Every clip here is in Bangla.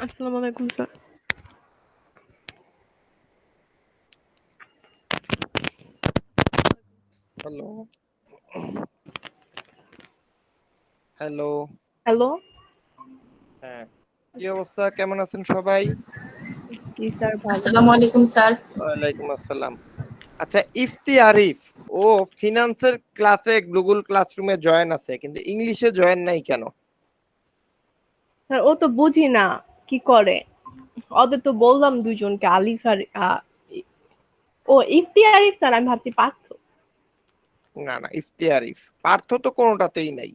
আসসালামু আলাইকুম স্যার। Hello hello hello. হ্যাঁ, কি অবস্থা? কেমন আছেন সবাই? জি স্যার, ভালো। আসসালামু আলাইকুম স্যার। ওয়ালাইকুম আসসালাম। আচ্ছা, ইফতি আরিফ ও ফিনান্সের ক্লাসে গুগল ক্লাসরুমে জয়েন আছে, কিন্তু ইংলিশে জয়েন নাই কেন? স্যার ও তো বুঝি না কি করে। ওদের তো বললাম দুইজনকে, আলিফ আর ও ইফতি আরিফ স্যার, আমি ভাবছি পার্থ। না না, ইফতি আরিফ। পার্থ তো কোনোটাতেই নাই।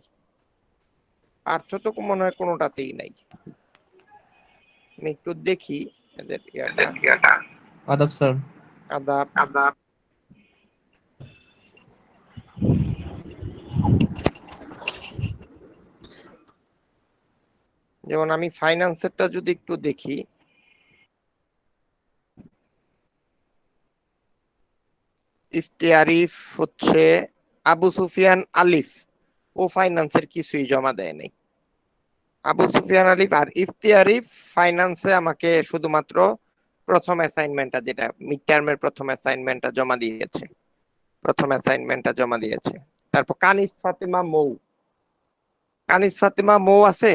পার্থ তো মনে হয় কোনোটাতেই নাই। আমি একটু দেখি এদের ইয়াটা। আদাব স্যার। আদাব। যেমন আমি ফাইন্যান্সেরটা যদি একটু দেখি, ইফতি আরিফ হচ্ছে আবু সুফিয়ান আলিফ, ও ফাইন্যান্সের কিছুই জমা দেয় নাই। আবু সুফিয়ান আলিফ আর ইফতি আরিফ ফাইন্যান্সে আমাকে শুধুমাত্র প্রথম অ্যাসাইনমেন্টটা, যেটা মিড টার্মের প্রথম অ্যাসাইনমেন্টটা জমা দিয়েছে। তারপর কানিস ফাতিমা মৌ আছে।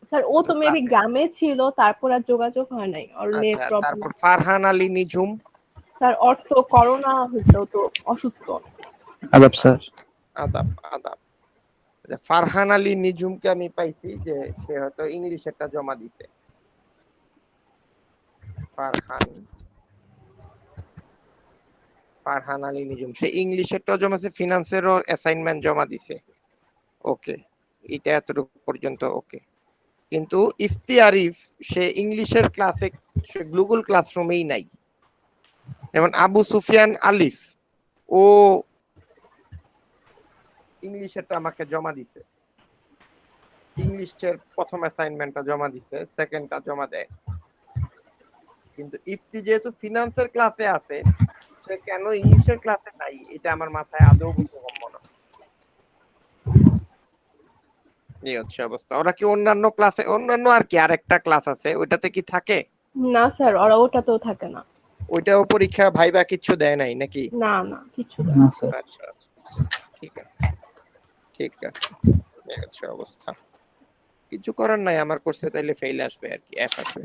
স্যার ও তো মেবি গ্রামে ছিল, তারপর আর যোগাযোগ হয় নাই, ওর নেট আচ্ছা, প্রবলেম। তারপর ফারহান আলী নিঝুম। স্যার ওর তো করোনা হয়েছে, ও তো অসুস্থ। আদাব স্যার। আদাব আদাব। আচ্ছা, ফারহান আলী নিঝুমকে আমি পাইছি যে সে হয়তো ইংলিশেরটা জমা দিছে। ফারহান আলী নিঝুম, সে ইংলিশেরটাও জমা দিছে, ফিনান্সেরও অ্যাসাইনমেন্ট জমা দিছে। ওকে, এটা এতটুকু পর্যন্ত ওকে। কিন্তু ইফতি আরিফ, সে ইংলিশের ক্লাসে, সে গুগল ক্লাসরুমেই নাই। যেমন আবু সুফিয়ান আলিফ, ও ইংলিশেরটা আমাকে জমা দিছে, ইংলিশের প্রথম অ্যাসাইনমেন্টটা জমা দিছে, সেকেন্ডটা জমা দেয়। কিন্তু ইফতি যেহেতু ফিনান্সের ক্লাসে আছে, সে কেন ইংলিশের ক্লাসে নাই, এটা আমার মাথায় আদৌ বোধগম্য না। এই হচ্ছে অবস্থা। ওরা কি অন্যান্য ক্লাসে, অন্যান্য আর কি আরেকটা ক্লাস আছে, ওইটাতে কি থাকে? না স্যার, ওরা ওটাতেও থাকে না। ওইটাও পরীক্ষা ভাইবা কিছু দেয় নাই নাকি? না না, কিছু দেয় না না। স্যার। আচ্ছা, ঠিক আছে, ঠিক আছে। এই হচ্ছে অবস্থা। কিছু করার নাই, আমার কোর্সে তাইলে ফেল আসবে আর কি, এফ আসবে।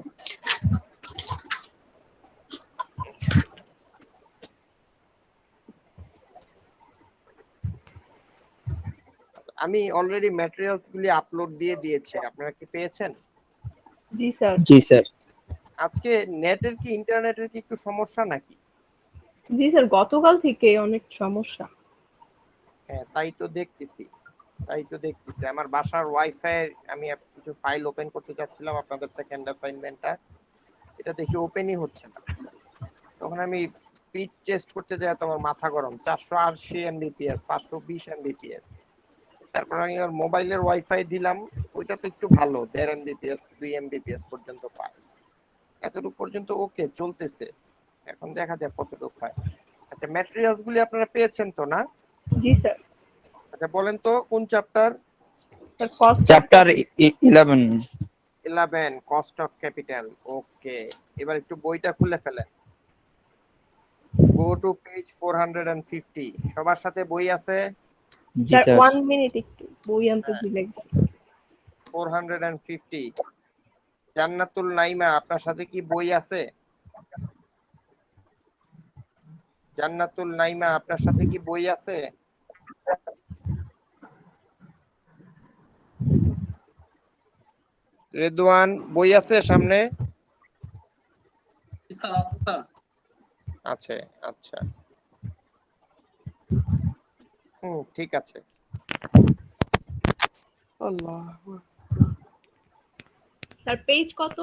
আমি অলরেডি ম্যাটেরিয়ালস গুলি আপলোড দিয়ে দিয়েছি, আপনারা কি পেয়েছেন? জি স্যার। জি স্যার। আজকে নেটের কি, ইন্টারনেটের কি একটু সমস্যা নাকি? জি স্যার, গতকাল থেকে অনেক সমস্যা। হ্যাঁ, তাই তো দেখতেছি। আমার বাসার ওয়াইফাই, আমি কিছু ফাইল ওপেন করতে যাচ্ছিলাম, আপনাদের সেকেন্ড অ্যাসাইনমেন্টটা, এটা দেখি ওপেনই হচ্ছে না। তখন আমি স্পিড টেস্ট করতে যাই, তোমার মাথা গরম, 480 এমবিপিএস, 520 এমবিপিএস। তারপর আমি আমার মোবাইলের ওয়াইফাই দিলাম, ওইটা তো একটু ভালো, 1.5 এমবিপিএস 2 এমবিপিএস পর্যন্ত পায়। এতটুকু পর্যন্ত ওকে চলতেছে। এখন দেখা যাক কতটুকু হয়। আচ্ছা, ম্যাটেরিয়ালস গুলি আপনারা পেয়েছেন তো না? জি স্যার। আচ্ছা, বলেন তো কোন chapter? Sir cost chapter 11। 11, cost of capital. Okay, এবার একটু বইটা খুলে ফেলেন। Go to page 450। সবার সাথে বই আছে? জি স্যার, স্যার। 1 মিনিট, একটু বই আনতে ভুলে গেছি। 450। জান্নাতুল নাইমা, আপনার সাথে কি বই আছে? জান্নাতুল নাইমা, আপনার সাথে কি বই আছে? রেদওয়ান, বই আছে সামনে? আছে, আচ্ছা। ঠিক আছে। আল্লাহ, স্যার পেজ কত?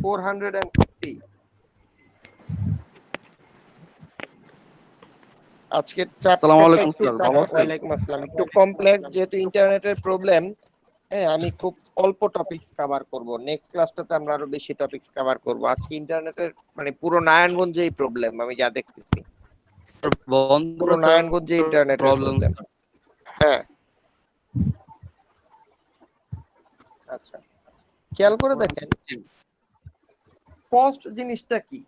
450। আজকের চ্যাপ্টারটা একটু, ওয়ালাইকুম আসসালাম, একটু কমপ্লেক্স, যেহেতু ইন্টারনেটের প্রবলেম। হ্যাঁ, আমি খুব অল্প টপিকস কভার করব, নেক্সট ক্লাসটাতে আমরা আরো বেশি টপিকস কভার করব। আজকে ইন্টারনেটের মানে পুরো নারায়ণগঞ্জেই প্রবলেম, আমি যা দেখতেছি পুরো নারায়ণগঞ্জে ইন্টারনেটের প্রবলেম। হ্যাঁ, আচ্ছা, খেয়াল করে দেখেন কস্ট জিনিসটা কি,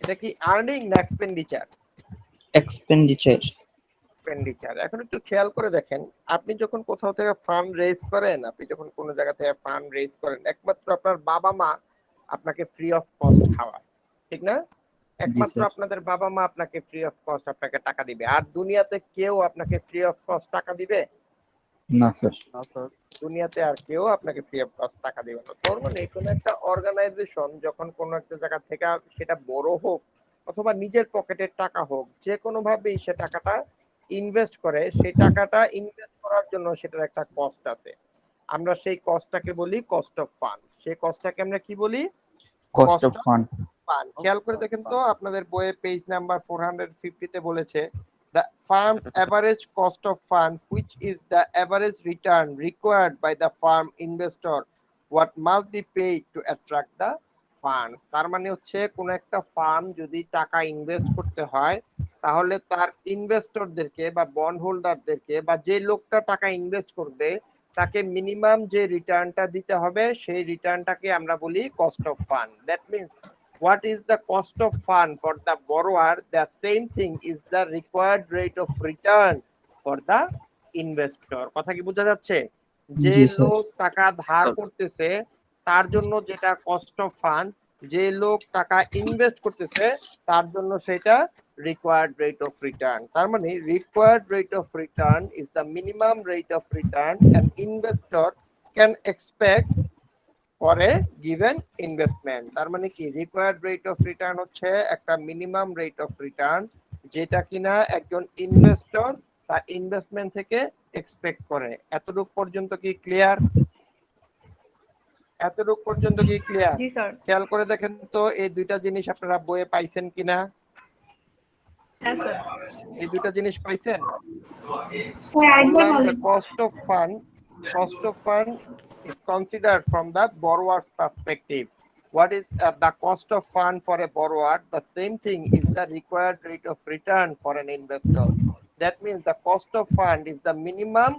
এটা কি আর্নিং না এক্সপেন্ডিচার? expenditure, expenditure. এখন একটু খেয়াল করে দেখেন, আপনি যখন কোথাও থেকে ফান্ড রেজ করেন, আপনি যখন কোনো জায়গা থেকে ফান্ড রেজ করেন, একমাত্র আপনার বাবা মা আপনাকে ফ্রি অফ কস্ট খাওয়ায়, ঠিক না? একমাত্র স্যার। আপনাদের বাবা মা আপনাকে ফ্রি অফ কস্ট আপনাকে টাকা দিবে, আর দুনিয়াতে কেউ আপনাকে ফ্রি অফ কস্ট টাকা দিবে না স্যার, দুনিয়াতে আর কেউ আপনাকে ফ্রি অফ কস্ট টাকা দিবে না। তার মানে কোনো একটা অর্গানাইজেশন যখন কোনো একটা জায়গা থেকে, সেটা বড় হোক অথবা নিজের পকেটের টাকা হোক, যে কোনো ভাবেই সে টাকাটা ইনভেস্ট করে, সেই টাকাটা ইনভেস্ট করার জন্য সেটার একটা কস্ট আছে। আমরা সেই কস্টটাকে বলি কস্ট অফ ফান্ড। সেই কস্টটাকে আমরা কি বলি? cost of fund, fund. খেয়াল করে দেখেন তো, আপনাদের বইয়ে পেজ নাম্বার 450 তে বলেছে the firm's average cost of fund, which is the average return required by the firm investor, what must be paid to attract the funds। তার মানে হচ্ছে কোন একটা ফার্ম যদি টাকা ইনভেস্ট করতে হয়, তাহলে তার ইনভেস্টরদেরকে বা বন্ড হোল্ডারদেরকে বা যে লোকটা টাকা ইনভেস্ট করবে তাকে মিনিমাম যে রিটার্নটা দিতে হবে, সেই রিটার্নটাকে আমরা বলি cost of fund. That means what is the cost of fund for the borrower, the same thing is the required rate of return for the investor। কথা কি বোঝা যাচ্ছে? যে জি স্যার। লোক টাকা ধার করতেছে তার জন্য যেটা কস্ট অফ ফান্ড, যে লোক টাকা ইনভেস্ট করতেছে তার জন্য সেটা required rate of return। তার মানে required rate of return is the minimum rate of return an investor can expect for a given investment। তার মানে কি, রিকোয়ার্ড রেট অফ রিটার্ন হচ্ছে একটা মিনিমাম রেট অফ রিটার্ন যেটা কিনা একজন ইনভেস্টর তার ইনভেস্টমেন্ট থেকে এক্সপেক্ট করে। এতটুকু পর্যন্ত কি ক্লিয়ার? এতটুকু পর্যন্ত কি ক্লিয়ার? জি স্যার। খেয়াল করে দেখেন তো এই দুইটা জিনিস আপনারা বইয়ে পাইছেন কিনা? হ্যাঁ স্যার। এই দুইটা জিনিস পাইছেন? স্যার একবার বললাম the বলেন। cost of fund is considered from the borrower's perspective. What is the cost of fund for a borrower? The same thing is the required rate of return for an investor. That means the cost of fund is the minimum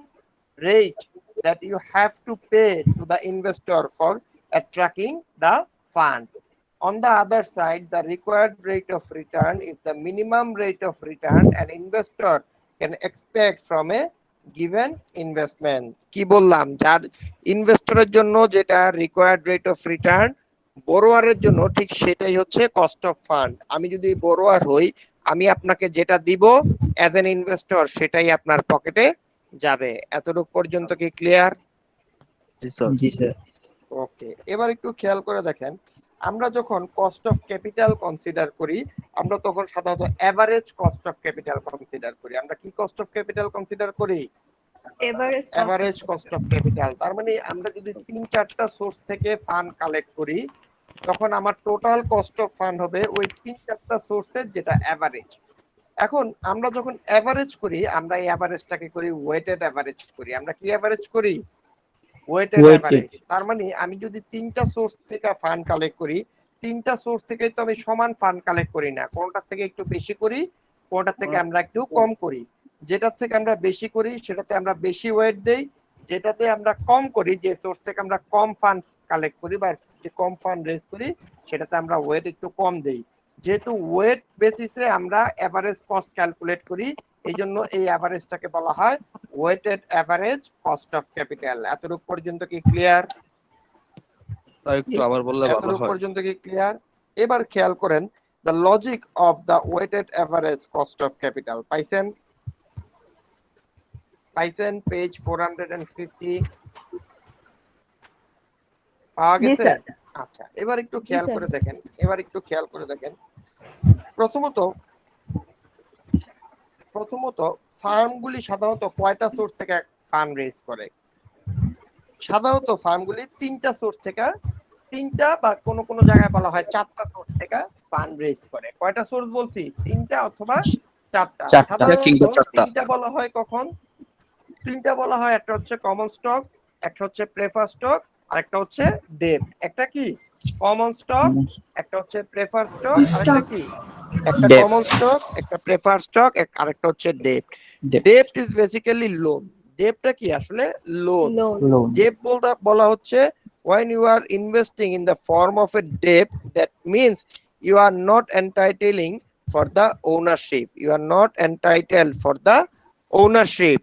rate that you have to pay to the investor for attracting the fund. On the other side, the required rate of return is the minimum rate of return an investor can expect from a given investment। কি বললাম, যার ইনভেস্টরের জন্য যেটা রিকোয়ার্ড রেট অফ রিটার্ন, বড়োয়ারের জন্য ঠিক সেটাই হচ্ছে কস্ট অফ ফান্ড। আমি যদি বড়োয়ার হই, আমি আপনাকে যেটা দিব অ্যাজ এন ইনভেস্টর সেটাই আপনার পকেটে যাবে। এতটুকু পর্যন্ত কি ক্লিয়ার? জি স্যার। ওকে, এবার একটু খেয়াল করে দেখেন, আমরা যখন কস্ট অফ ক্যাপিটাল কনসিডার করি, আমরা তখন সাধারণত average cost of capital consider করি। আমরা কি কস্ট অফ ক্যাপিটাল কনসিডার করি? Average cost of capital. তার মানে আমরা যদি 3-4টা সোর্স থেকে ফান্ড কালেক্ট করি, তখন আমার টোটাল কস্ট অফ ফান্ড হবে ওই 3-4টা সোর্সের যেটা এভারেজ। এখন আমরা যখন এভারেজ করি, আমরা এই এভারেজটাকে করি ওয়েটেড এভারেজ করি। আমরা কি এভারেজ করি? Weighted average. তার মানে আমি যদি 3টা সোর্স থেকে ফান্ড কালেক্ট করি, 3টা সোর্স থেকে তো আমি সমান ফান্ড কালেক্ট করি না, কোনটা থেকে একটু বেশি করি, কোনটা থেকে আমরা একটু কম করি। যেটা থেকে আমরা বেশি করি সেটাতে আমরা বেশি ওয়েট দেই, যেটাতে আমরা কম করি, যে সোর্স থেকে আমরা কম ফান্ড কালেক্ট করি বা যে কম ফান্ড রেজ করি, সেটাতে আমরা ওয়েট একটু কম দেই। যেহেতু ওয়েট বেসিসে আমরা এভারেজ কস্ট ক্যালকুলেট করি, এই জন্য এই এভারেজটাকে বলা হয় weighted average cost of capital. এতটুকু পর্যন্ত কি ক্লিয়ার? একটু আবার বললে ভালো এতটুকু হয়। পর্যন্ত কি ক্লিয়ার? এবার খেয়াল করেন the logic of the weighted average cost of capital। পাইছেন? পাইছেন পেজ 450 পাওয়া জি গেছে? স্যার। আচ্ছা, এবার একটু খেয়াল স্যার। করে দেখেন, প্রথমত ফার্মগুলি সাধারণত কয়টা সোর্স থেকে ফান্ড রেজ করে? সাধারণত ফার্মগুলি 3টা সোর্স থেকে, 3টা বা কোনো কোনো জায়গায় বলা হয় 4টা সোর্স থেকে ফান্ড রেজ করে। কয়টা সোর্স বলছি? 3টা অথবা 4টা। সাধারণত 3টা বলা হয় কখন? 3টা বলা হয়, একটা হচ্ছে কমন স্টক, একটা হচ্ছে প্রেফার স্টক, আর একটা হচ্ছে ডেট। একটা কি কমন স্টক, একটা হচ্ছে প্রেফার স্টক, আরেকটা কি একটা কমন স্টক, একটা প্রেফার স্টক, আরেকটা হচ্ছে debt. Debt is basically loan. ডেটটা কি আসলে? লোন। ডেট বলা হচ্ছে when you are investing in the form of a debt, that means you are not entitling for the ownership. You are not entitled for the ownership.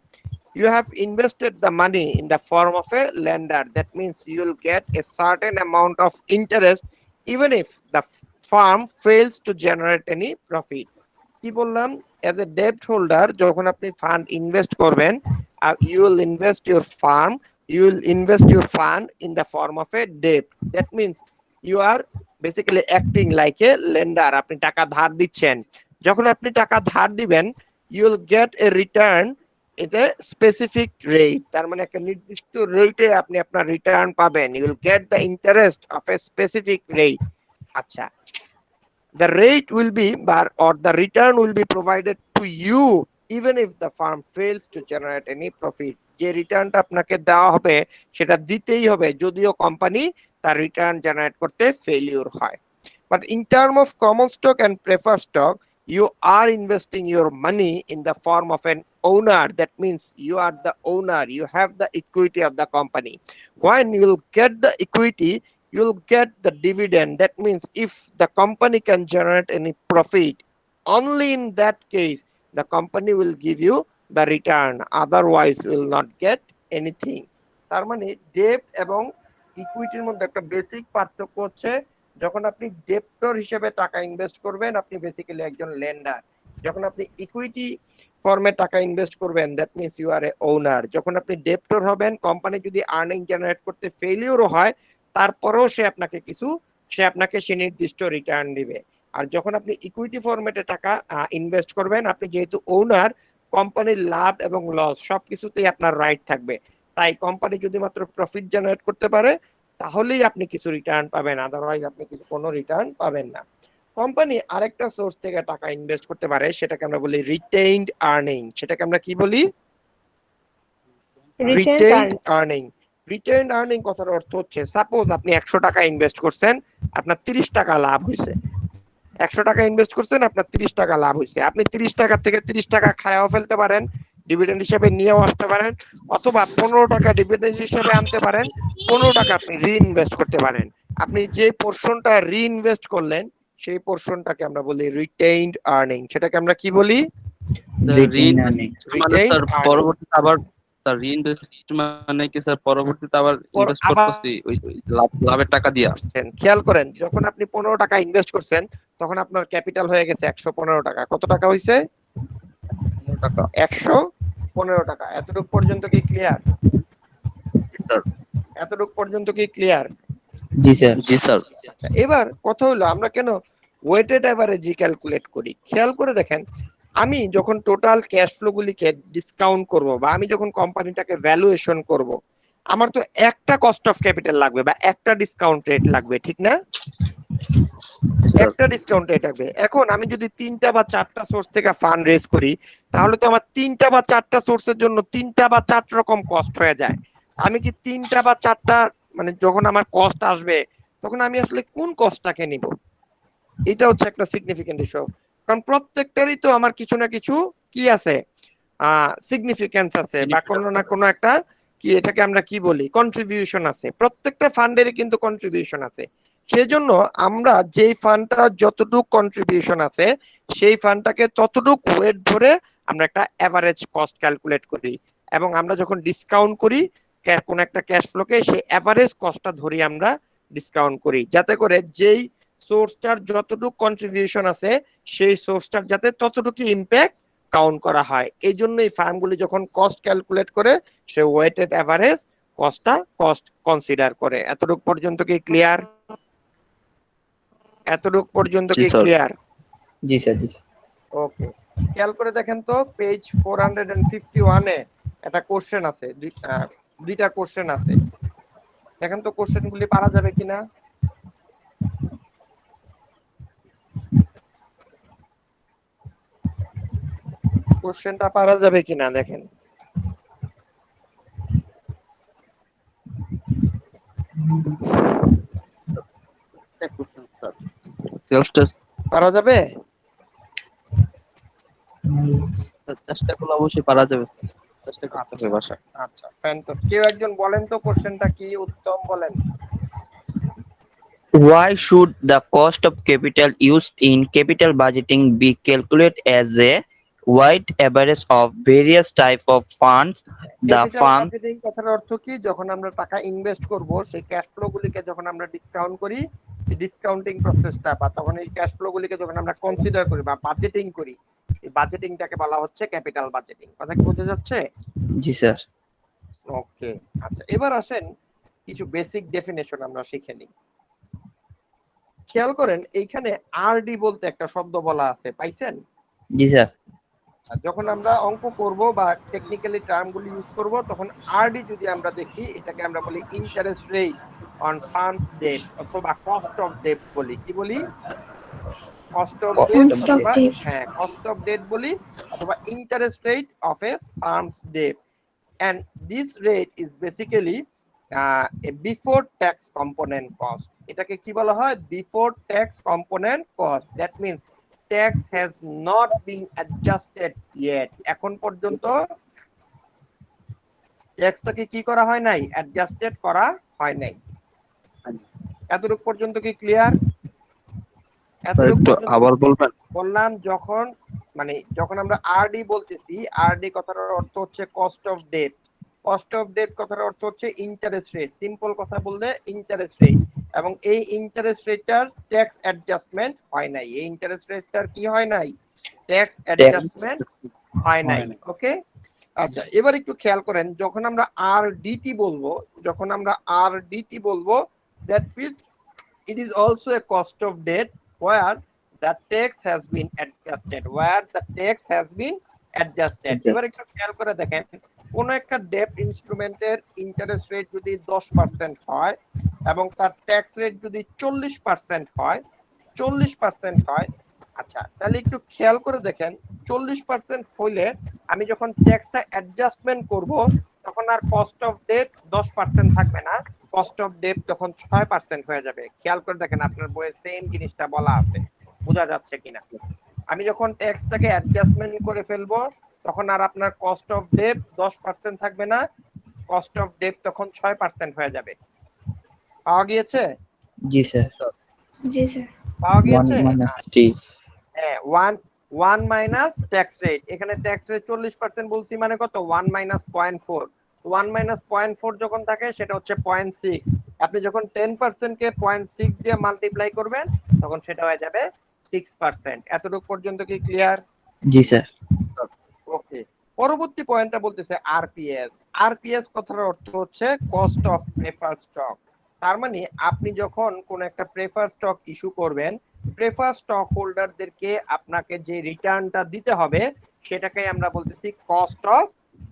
You have invested the money in the form of a lender. That means you will get a certain amount of interest even if the firm fails to generate any profit. কি বললাম, এজ এ ডেপ্ট হোল্ডার যখন আপনি ফান্ড ইনভেস্ট করবেন, you will invest your firm, you will invest your fund in the form of a ডেপ্ট। That means you are basically acting like a lender. আপনি টাকা ধার দিচ্ছেন, যখন আপনি টাকা ধার দিবেন you will get a return at a specific rate. তার মানে একটা নির্দিষ্ট রেটে আপনি আপনার রিটার্ন পাবেন। You will get the interest of a specific rate. আচ্ছা, the rate will be or the return will be provided to you even if the firm fails to generate any profit. যে রিটার্নটা আপনাকে দেওয়া হবে সেটা দিতেই হবে যদিও কোম্পানি তার রিটার্ন জেনারেট করতে ফেলিউর হয়। But in terms of common stock and preferred stock, you are investing your money in the form of an owner. That means you are the owner, you have the equity of the company. When you will get the equity, you'll get the dividend. That means if the company can generate any profit, only in that case the company will give you the return, otherwise you will not get anything. তার মানে ডেট এবং ইকুইটির মধ্যে একটা বেসিক পার্থক্য হচ্ছে, যখন আপনি ডেপ্টর হিসেবে টাকা ইনভেস্ট করবেন আপনি বেসিক্যালি একজন লেন্ডার। যখন আপনি ইকুইটি ফর্মে টাকা ইনভেস্ট করবেন দ্যাট মিনস ইউ আর এ ওনার। যখন আপনি ডেপ্টর হবেন, কোম্পানি যদি আর্নিং জেনারেট করতে ফেলিওরও হয় তারপরেও সে আপনাকে সে নির্দিষ্ট রিটার্ন দিবে। আর যখন আপনি ইকুইটি ফরম্যাটে টাকা ইনভেস্ট করবেন, আপনি যেহেতু ওনার, কোম্পানির লাভ এবং লস সবকিছুতেই আপনার রাইট থাকবে। তাই কোম্পানি যদি মাত্র প্রফিট জেনারেট করতে পারে তাহলেই আপনি কিছু রিটার্ন পাবেন, আদারওয়াইজ আপনি কোনো রিটার্ন পাবেন না। কোম্পানি আরেকটা সোর্স থেকে টাকা ইনভেস্ট করতে পারে, সেটাকে আমরা বলি রিটেইনড আর্নিং। সেটাকে আমরা কি বলি? Retained earning. রিটেইনড আর্নিং কথার অর্থ হচ্ছে, সাপোজ আপনি 100 টাকা ইনভেস্ট করছেন, আপনার 30 টাকা লাভ হয়েছে। 100 টাকা ইনভেস্ট করছেন, আপনার 30 টাকা লাভ হয়েছে। আপনি 30 টাকা থেকে 30 টাকা খায়াও ফেলতে পারেন, ডিভিডেন্ড হিসেবে নিয়েও আসতে পারেন, অথবা 15 টাকা ডিভিডেন্ড হিসেবে আনতে পারেন, 15 টাকা আপনি রিইনভেস্ট করতে পারেন। আপনি যে পোরশনটা রিইনভেস্ট করলেন সেই পোরশনটাকে আমরা বলি রিটেইনড আর্নিং। সেটাকে আমরা কি বলি? Retained earning. পরবর্তীতে আবার রিইনভেস্ট মানে কি স্যার? পরবর্তীতে আবার ইনভেস্ট করতেছি ওই লাভের টাকা দিয়া। খেয়াল করেন, যখন আপনি 15 টাকা ইনভেস্ট করছেন তখন আপনার ক্যাপিটাল হয়ে গেছে 115 টাকা। কত টাকা হইছে? 115 টাকা। এতটুকু পর্যন্ত কি ক্লিয়ার? এতটুকু পর্যন্ত কি ক্লিয়ার? জি স্যার। জি স্যার। আচ্ছা, এবার কথা হলো আমরা কেন ওয়েটেড অ্যাভারেজ ক্যালকুলেট করি। খেয়াল করে দেখেন, আমি যখন টোটাল ক্যাশ ফ্লো গুলিকে ডিসকাউন্ট করব বা আমি যখন কোম্পানিটাকে ভ্যালুয়েশন করব, আমার তো একটা কস্ট অফ ক্যাপিটাল লাগবে বা একটা ডিসকাউন্ট রেট লাগবে, ঠিক না? একটা ডিসকাউন্ট রেট লাগবে। এখন আমি যদি 3টা বা 4টা সোর্স থেকে ফান্ড রেজ করি তাহলে তো আমার 3টা বা 4টা সোর্সের জন্য 3টা বা 4 রকম কস্ট হয়ে যায়। আমি কি 3টা বা 4টা মানে যখন আমার কস্ট আসবে তখন আমি আসলে কোন কস্টটাকে নিব? এটা হচ্ছে একটা সিগনিফিকেন্ট ইস্যু। কারণ প্রত্যেকটারই তো আমার কিছু না কিছু কি আছে, সিগনিফিকেন্স আছে বা কোনো না কোনো একটা কি, এটাকে আমরা কি বলি, কন্ট্রিবিউশন আছে। প্রত্যেকটা ফান্ডেরই কিন্তু কন্ট্রিবিউশন আছে। সেজন্য আমরা যেই ফান্ডটা যতটুকু কন্ট্রিবিউশন আছে সেই ফান্ডটাকে ততটুকু ওয়েট ধরে আমরা একটা এভারেজ কস্ট ক্যালকুলেট করি, এবং আমরা যখন ডিসকাউন্ট করি কোন একটা ক্যাশ ফ্লোকে সেই এভারেজ কস্টটা ধরি আমরা ডিসকাউন্ট করি, যাতে করে যেই সোর্সটার যতটুকু কন্ট্রিবিউশন আছে সেই সোর্সটার যাতে ততটুকু ইম্প্যাক্ট কাউন্ট করা হয়। এই জন্য এই ফার্মগুলি যখন কস্ট ক্যালকুলেট করে সে ওয়েটেড এভারেজ কস্ট কনসিডার করে। এতটুকু পর্যন্ত কি ক্লিয়ার? এতটুকু পর্যন্ত কি ক্লিয়ার? জি স্যার। জি। ওকে, খেয়াল করে দেখেন তো পেজ 451 এ একটা কোশ্চেন আছে, দুইটা কোশ্চেন আছে। দেখেন তো কোশ্চেনগুলি পারা যাবে কিনা। কোশ্চেনটা পারা যাবে কিনা দেখেন। পারা যাবে? চেষ্টা করলে অবশ্যই পারা যাবে। চেষ্টা করতে হবে বাসায়। আচ্ছা, ফ্যান্টাস্টিক। কেউ একজন বলেন তো কোশ্চেনটা কি? উত্তম বলেন। Why should the cost of capital used in capital budgeting be calculated as a weighted average of various type of funds the capital firm budgeting কথার অর্থ কি, যখন আমরা টাকা ইনভেস্ট করব সেই ক্যাশ ফ্লো গুলিকে যখন আমরা ডিসকাউন্ট করি, এই ডিসকাউন্টিং প্রসেসটা বা তখন এই ক্যাশ ফ্লো গুলিকে যখন আমরা কনসিডার করি বা বাজেটিং করি, এই বাজেটিংটাকে বলা হচ্ছে ক্যাপিটাল বাজেটিং। কথা কি বোঝা যাচ্ছে? জি স্যার। ওকে, আচ্ছা এবার আসেন কিছু বেসিক ডেফিনেশন আমরা শিখে নিই। খেয়াল করেন এইখানে আরডি বলতে একটা শব্দ বলা আছে, পাইছেন? জি স্যার। আর যখন আমরা অঙ্ক করব বা টেকনিক্যালি টার্মগুলি ইউজ করব তখন আরডি যদি আমরা দেখি এটাকে আমরা বলি interest rate on funds debt অথবা কস্ট অফ ডেট বলি। কি বলি? কস্ট অফ ডেট অথবা হ্যাঁ কস্ট অফ ডেট বলি অথবা interest rate of a funds debt. And this rate is basically a before tax component cost. এটাকে কি বলা হয়? Before tax component cost. That means tax has not been adjusted yet, এখন পর্যন্ত ট্যাক্সটাকে কি করা হয় নাই? অ্যাডজাস্টেড করা হয় নাই। এতটুকু পর্যন্ত কি ক্লিয়ার? একটু আবার বলবেন? বললাম যখন যখন আমরা আরডি বলতেছি, আরডি কথার অর্থ হচ্ছে cost of debt. Cost of debt কথার অর্থ হচ্ছে ইন্টারেস্ট রেট। সিম্পল কথা বললে ইন্টারেস্ট রেট, এবং এই ইন্টারেস্ট রেটটার ট্যাক্স অ্যাডজাস্টমেন্ট হয় নাই। এই ইন্টারেস্ট রেটটার কি হয় নাই? ট্যাক্স অ্যাডজাস্টমেন্ট হয় নাই। ওকে, আচ্ছা এবার একটু খেয়াল করেন, যখন আমরা আরডিটি বলবো, that means it is also a cost of debt where the tax has been adjusted, এবার একটু খেয়াল করে দেখেন, কোন একটা ডেট ইনস্ট্রুমেন্টের ইন্টারেস্ট রেট যদি 10% হয় এবং তার ট্যাক্স রেট যদি 40% হয়, আচ্ছা তাহলে একটু খেয়াল করে দেখেন 40% হইলে আমি যখন ট্যাক্সটা অ্যাডজাস্টমেন্ট করব তখন আর কস্ট অফ ডেট 10% থাকবে না, কস্ট অফ ডেট তখন 6% হয়ে যাবে। খেয়াল করে দেখেন আপনার বইয়ে সেম জিনিসটা বলা আছে, বোঝা যাচ্ছে কিনা? আমি যখন ট্যাক্সটাকে অ্যাডজাস্টমেন্ট করে ফেলবো তখন আর আপনার কস্ট অফ ডেট 10% থাকবে না, কস্ট অফ ডেট তখন 6% হয়ে যাবে। পাওয়া গিয়েছে? জি স্যার। জি স্যার। পাওয়া গিয়েছে? 1 হ্যাঁ 1 মাইনাস ট্যাক্স রেট। এখানে ট্যাক্স রেট 40% বলছি মানে কত? 1 মাইনাস 0.4। 1 মাইনাস 0.4 যখন থাকে সেটা হচ্ছে 0.6। আপনি যখন 10% কে 0.6 দিয়ে মাল্টিপ্লাই করবেন তখন সেটা হয়ে যাবে 6%। এতটুকু পর্যন্ত কি ক্লিয়ার? জি স্যার। ওকে, পরবর্তী পয়েন্টটা বলতেছে আরপিএস। আরপিএস কথার অর্থ হচ্ছে কস্ট অফ প্রেফার স্টক। তার মানে আপনি যখন কোন একটা প্রেফার স্টক ইস্যু করবেন, প্রেফার স্টক হোল্ডারদেরকে আপনাকে যে রিটার্নটা দিতে হবে সেটাকে আমরা বলতেছি কস্ট অফ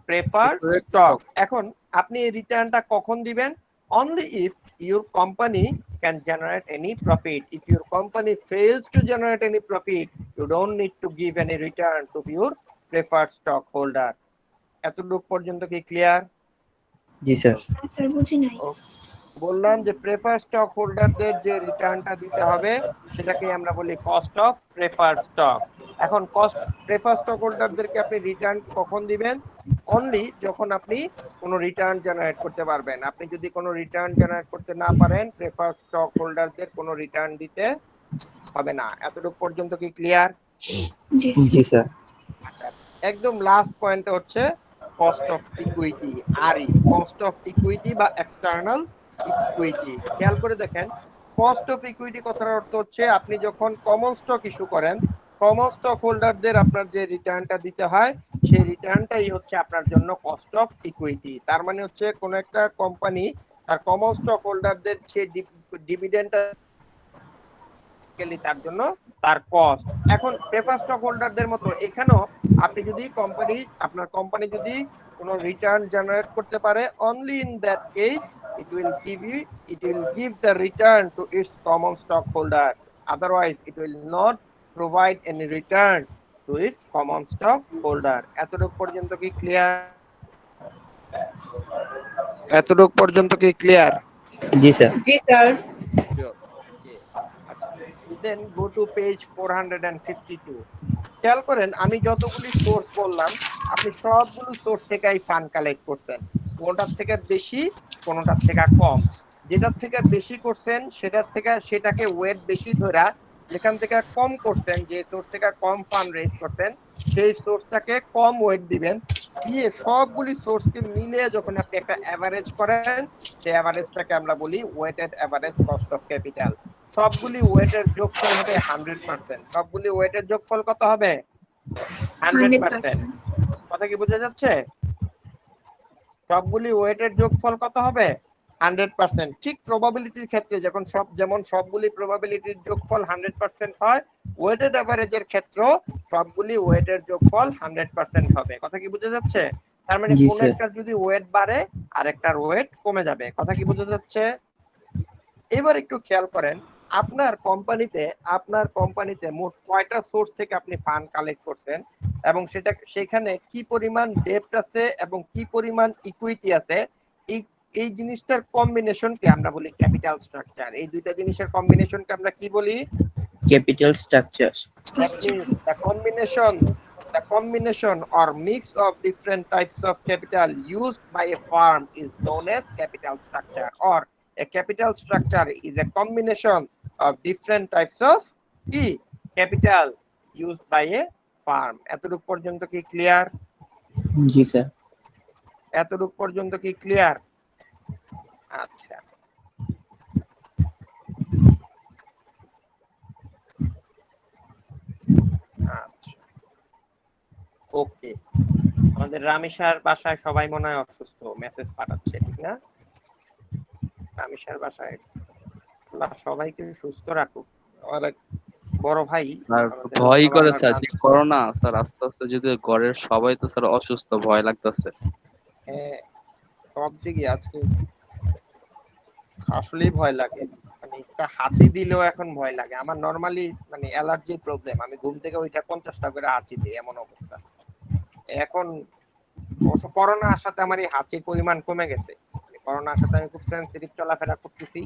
প্রেফার স্টক। এখন আপনি এই রিটার্নটা কখন দিবেন? Only if your company can generate any profit. If your company fails to generate any profit, you don't need to give any return to your preferred stockholder. এতটুকু পর্যন্ত কি ক্লিয়ার? জি স্যার। স্যার বুঝি নাই। বললাম যে প্রেফার স্টক হোল্ডারদের যে রিটার্নটা দিতে হবে সেটাকে আমরা বলি কস্ট অফ প্রেফার স্টক। এখন কস্ট প্রেফার স্টক হোল্ডারদেরকে আপনি রিটার্ন কখন দিবেন? অনলি যখন আপনি কোনো রিটার্ন জেনারেট করতে পারবেন। আপনি যদি কোনো রিটার্ন জেনারেট করতে না পারেন, প্রেফার স্টক হোল্ডারদের কোনো রিটার্ন দিতে হবে না। এতটুকু পর্যন্ত কি ক্লিয়ার? জি স্যার। একদম লাস্ট পয়েন্ট হচ্ছে cost of equity, RE. Cost of equity বা এক্সটার্নাল ইকুইটি। খেয়াল করে দেখেন, কস্ট অফ ইকুইটি কথার অর্থ হচ্ছে আপনি যখন কমন স্টক ইস্যু করেন, কমন স্টক হোল্ডারদের আপনার যে রিটার্নটা দিতে হয় সেই রিটার্নটাই হচ্ছে আপনার জন্য কস্ট অফ ইকুইটি। তার মানে হচ্ছে কোন একটা কোম্পানি তার কমন স্টক হোল্ডারদের যে ডিভিডেন্ডটা তার জন্য তার কস্ট। এখন প্রেফার স্টক হোল্ডারদের মতো এখানেও আপনি যদি আপনার কোম্পানি যদি কোনো রিটার্ন জেনারেট করতে পারে, only in that case it will give the return to its common stockholder, otherwise it will not provide any return to its common stockholder. এতটুকু পর্যন্ত কি ক্লিয়ার? জি sir. G sir. Then go to page 452. খেয়াল করেন আমি যতগুলি সোর্স বললাম আপনি সবগুলো সোর্স থেকেই ফান্ড কালেক্ট করছেন, কোনটার থেকে বেশি কোনটার থেকে কম। যেটার থেকে বেশি করছেন সেটাকে ওয়েট বেশি ধরা, যেখান থেকে কম করছেন, যে সোর্স থেকে কম ফান্ড রেজ করছেন সেই সোর্সটাকে কম ওয়েট দিবেন, দিয়ে সবগুলি সোর্সকে মিলিয়ে যখন আপনি একটা অ্যাভারেজ করেন, সেই অ্যাভারেজটাকে আমরা বলি weighted average cost of capital. সবগুলি ওয়েটের যোগফল হবে 100%। সবগুলি ওয়েটের যোগফল কত হবে? 100%। 100%। কথা কি বোঝা যাচ্ছে? সবগুলি ওয়েটের যোগফল কত হবে? 100%। ঠিক প্রবাবিলিটির ক্ষেত্রে যেমন সবগুলি প্রবাবিলিটির যোগফল 100% হয়, ওয়েটেড অ্যাভারেজের ক্ষেত্রেও সবগুলি ওয়েটের যোগফল 100% হবে। কথা কি বোঝা যাচ্ছে? তার মানে জি কোন স্যার। একটা যদি ওয়েট বাড়ে আর একটার ওয়েট কমে যাবে। কথা কি বোঝা যাচ্ছে? এবার একটু খেয়াল করেন, আপনার কোম্পানিতে মোট কয়টা সোর্স থেকে আপনি ফান্ড কালেক্ট করছেন এবং সেখানে কি পরিমাণ ডেপ্ট আছে এবং কি পরিমাণ ইকুইটি আছে, এই জিনিসটার কম্বিনেশনকে আমরা বলি ক্যাপিটাল স্ট্রাকচার। এই দুইটা জিনিসের কম্বিনেশনকে আমরা কি বলি? Capital structure. That means the combination or mix of different types of capital used by a firm is known as capital structure, or a capital structure is a combination of different types of capital used by a firm. এতটুকু পর্যন্ত কি ক্লিয়ার? জি স্যার। এতটুকু পর্যন্ত কি ক্লিয়ার? আচ্ছা, ওকে। আমাদের রামেশার বাসায় সবাই মনে হয় অসুস্থ, মেসেজ পাঠাচ্ছে, ঠিক না? রামেশার বাসায় আল্লাহ সবাইকে সুস্থ রাখুক। আমার এক বড় ভাই আর আমাদের ভয় করে লোকাল স্যার, যে ব্রাঞ্চ, করোনা স্যার আস্তে আস্তে যদি ঘরের সবাই তো স্যার অসুস্থ, ভয় লাগতেছে। সব দিকে আজকে আসলেই ভয় লাগে। মানে একটা হাঁচি দিলেও এখন ভয় লাগে। আমার নরমালি মানে অ্যালার্জির প্রবলেম, আমি ঘুম থেকে ওইটা 50টা করে হাঁচি দিই, এমন অবস্থা। এখন অবশ্য করোনা আসাতে আমার এই হাঁচির পরিমাণ কমে গেছে। করোনা আসাতে আমি খুব সেন্সিটিভ চলাফেরা করতেছি,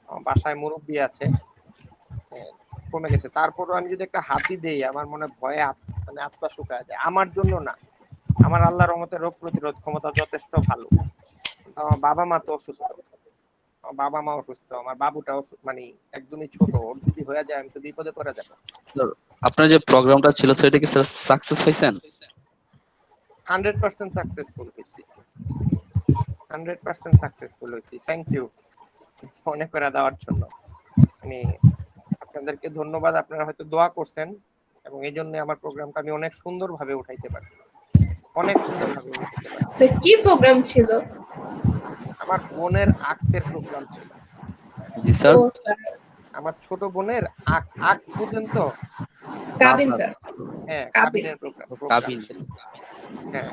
আমার বাসায় মুরব্বি আছে, কমে গেছে। তারপরও আমি যদি একটা হাঁচি দেই আমার মনে ভয়ে মানে আত্মা শুকায় যায়। আমার জন্য না, আমার আল্লাহর রহমতে রোগ প্রতিরোধ ক্ষমতা যথেষ্ট ভালো। আমার বাবা মা তো অসুস্থ, আমার বাবা মা অসুস্থ, আমার বাবুটা মানে একদমই ছোট, ওর যদি হয়ে যায় আমি তো বিপদে পড়ে যাবো। আপনার যে প্রোগ্রামটা ছিল সেটা কি স্যার সাকসেস হয়েছেন? 100% সাকসেসফুল হয়েছি, 100% সাকসেসফুল হয়েছি। থ্যাংক ইউ ফোনে করে দেওয়ার জন্য। আমি আপনাদেরকে ধন্যবাদ, আপনারা হয়তো দোয়া করছেন এবং এই জন্য আমার প্রোগ্রামটা আমি অনেক সুন্দরভাবে উঠাইতে পারছি, অনেক সুন্দরভাবে উঠাইতে পারছি। স্যার কি প্রোগ্রাম ছিল? আমার বোনের আক্তের প্রোগ্রাম ছিল। জি স্যার। ও স্যার, আমার ছোট বোনের আক পর্যন্ত, কাবিন স্যার, হ্যাঁ, কাবিন। কাবিনের প্রোগ্রাম কাবিন। ছিল। হ্যাঁ,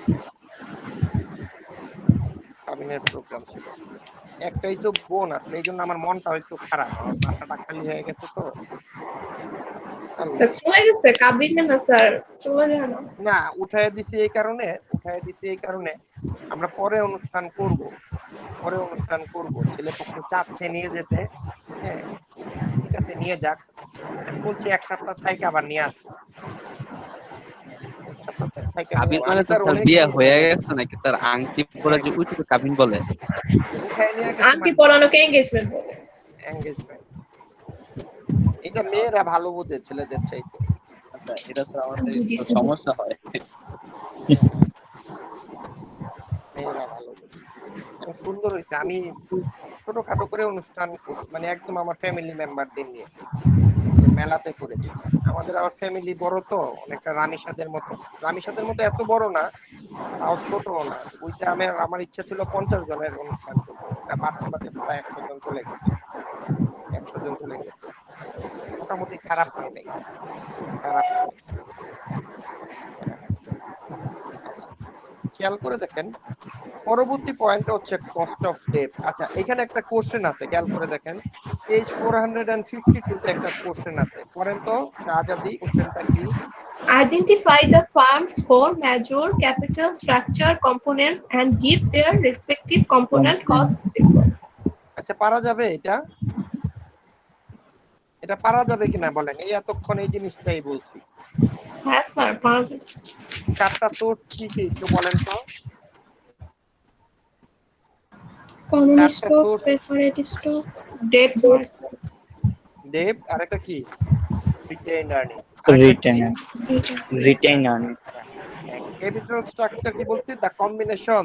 কাবিনের প্রোগ্রাম ছিল। একটাই তো বোন আসলে, এই জন্য আমার মনটা একটু খারাপ, আমার বাসাটা খালি হয়ে গেছে তো। স্যার চলে গেছে কাবিনে না স্যার, চলে যায় না। না, উঠায় দিছি এই কারণে আমরা পরে অনুষ্ঠান করব। ছেলেপক্ষ চাচ্ছে নিয়ে যেতে, হ্যাঁ ঠিক আছে নিয়ে যাক। আমি বলছি 1 সপ্তাহ থাইকে আবার নিয়ে আসবো। 1 সপ্তাহ থাইকে নিয়ে কাবিন আসবো। মানে আমি তো তার স্যার অনেক বিয়ে দিন হয়ে ধরে গেছে নাকি স্যার? আংটি পরে যে ওইটাকে কাবিন বলে? উঠায় নিয়ে গেছে আন্টি মানে পড়ানোকে এঙ্গেজমেন্ট বলে। এঙ্গেজমেন্ট। এটা মেয়েরা ভালো বোঝে ছেলেদের চাইতে। আচ্ছা, এটা তো আমাদের একটু বুঝিছি। সমস্যা হয়। মেয়েরা ভালো বোঝে। সুন্দর হয়েছে। আমি ছোটখাটো করে অনুষ্ঠান মানে একদম আমার ফ্যামিলি মেম্বারদের নিয়ে মেলাতে করেছি। আমাদের আবার ফ্যামিলি বড় তো, অনেকটা রামিসাদের মতো এত বড় না, তাও ছোটও না। ওইটা আমার ইচ্ছা ছিল 50 জনের অনুষ্ঠান করবো, এটা বাড়তে বাড়তে প্রায় 100 জন চলে গেছে। মোটামুটি খারাপ হয় নাই, খারাপ হয় নাই। আচ্ছা, খেয়াল করে দেখেন পরবর্তী পয়েন্টটা হচ্ছে কস্ট অফ ডেট। আচ্ছা, এখানে একটা কোশ্চেন আছে, খেয়াল করে দেখেন পেজ 452 তে একটা কোশ্চেন আছে, পড়েন তো শাহজাদি, কোশ্চেনটা কি? Identify the firm's four major capital structure components and give their respective component costs equal. আচ্ছা, পারা যাবে এটা পারা যাবে কিনা বলেন? এই এতক্ষণ এই জিনিসটাই বলছি। হ্যাঁ স্যার, পাওয়া যাবে। 4টা সোর্স কি কি একটু বলেন তো? কমন চারটা stock, source, preferred stock, debt debt, আরেকটা কি রিটেইন আর্নিং, আরেকটা কি Retain return. retain earning. capital structure কি বলছি, the combination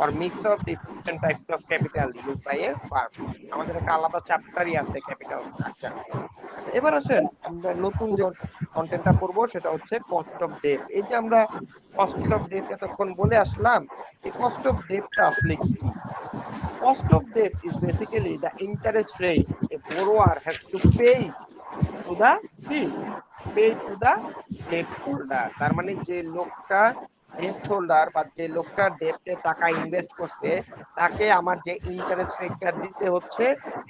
or mix of different types of capital used by a firm। আমাদের একটা আলাদা চ্যাপ্টারই আছে ক্যাপিটাল স্ট্রাকচার। এবার আসেন আমরা নতুন যে কন্টেন্টটা পড়বো সেটা হচ্ছে কস্ট অফ ডেট। এই যে আমরা কস্ট অফ ডেট এতক্ষণ বলে আসলাম, এই কস্ট অফ ডেটটা আসলে কি? Cost of debt is basically the interest rate a borrower has to pay to the কি pay to the debt holder। তার মানে যে লোকটা ডেট হোল্ডার বা যে লোকটা ডেটে টাকা ইনভেস্ট করছে তাকে আমার যে ইন্টারেস্ট রেটটা দিতে হচ্ছে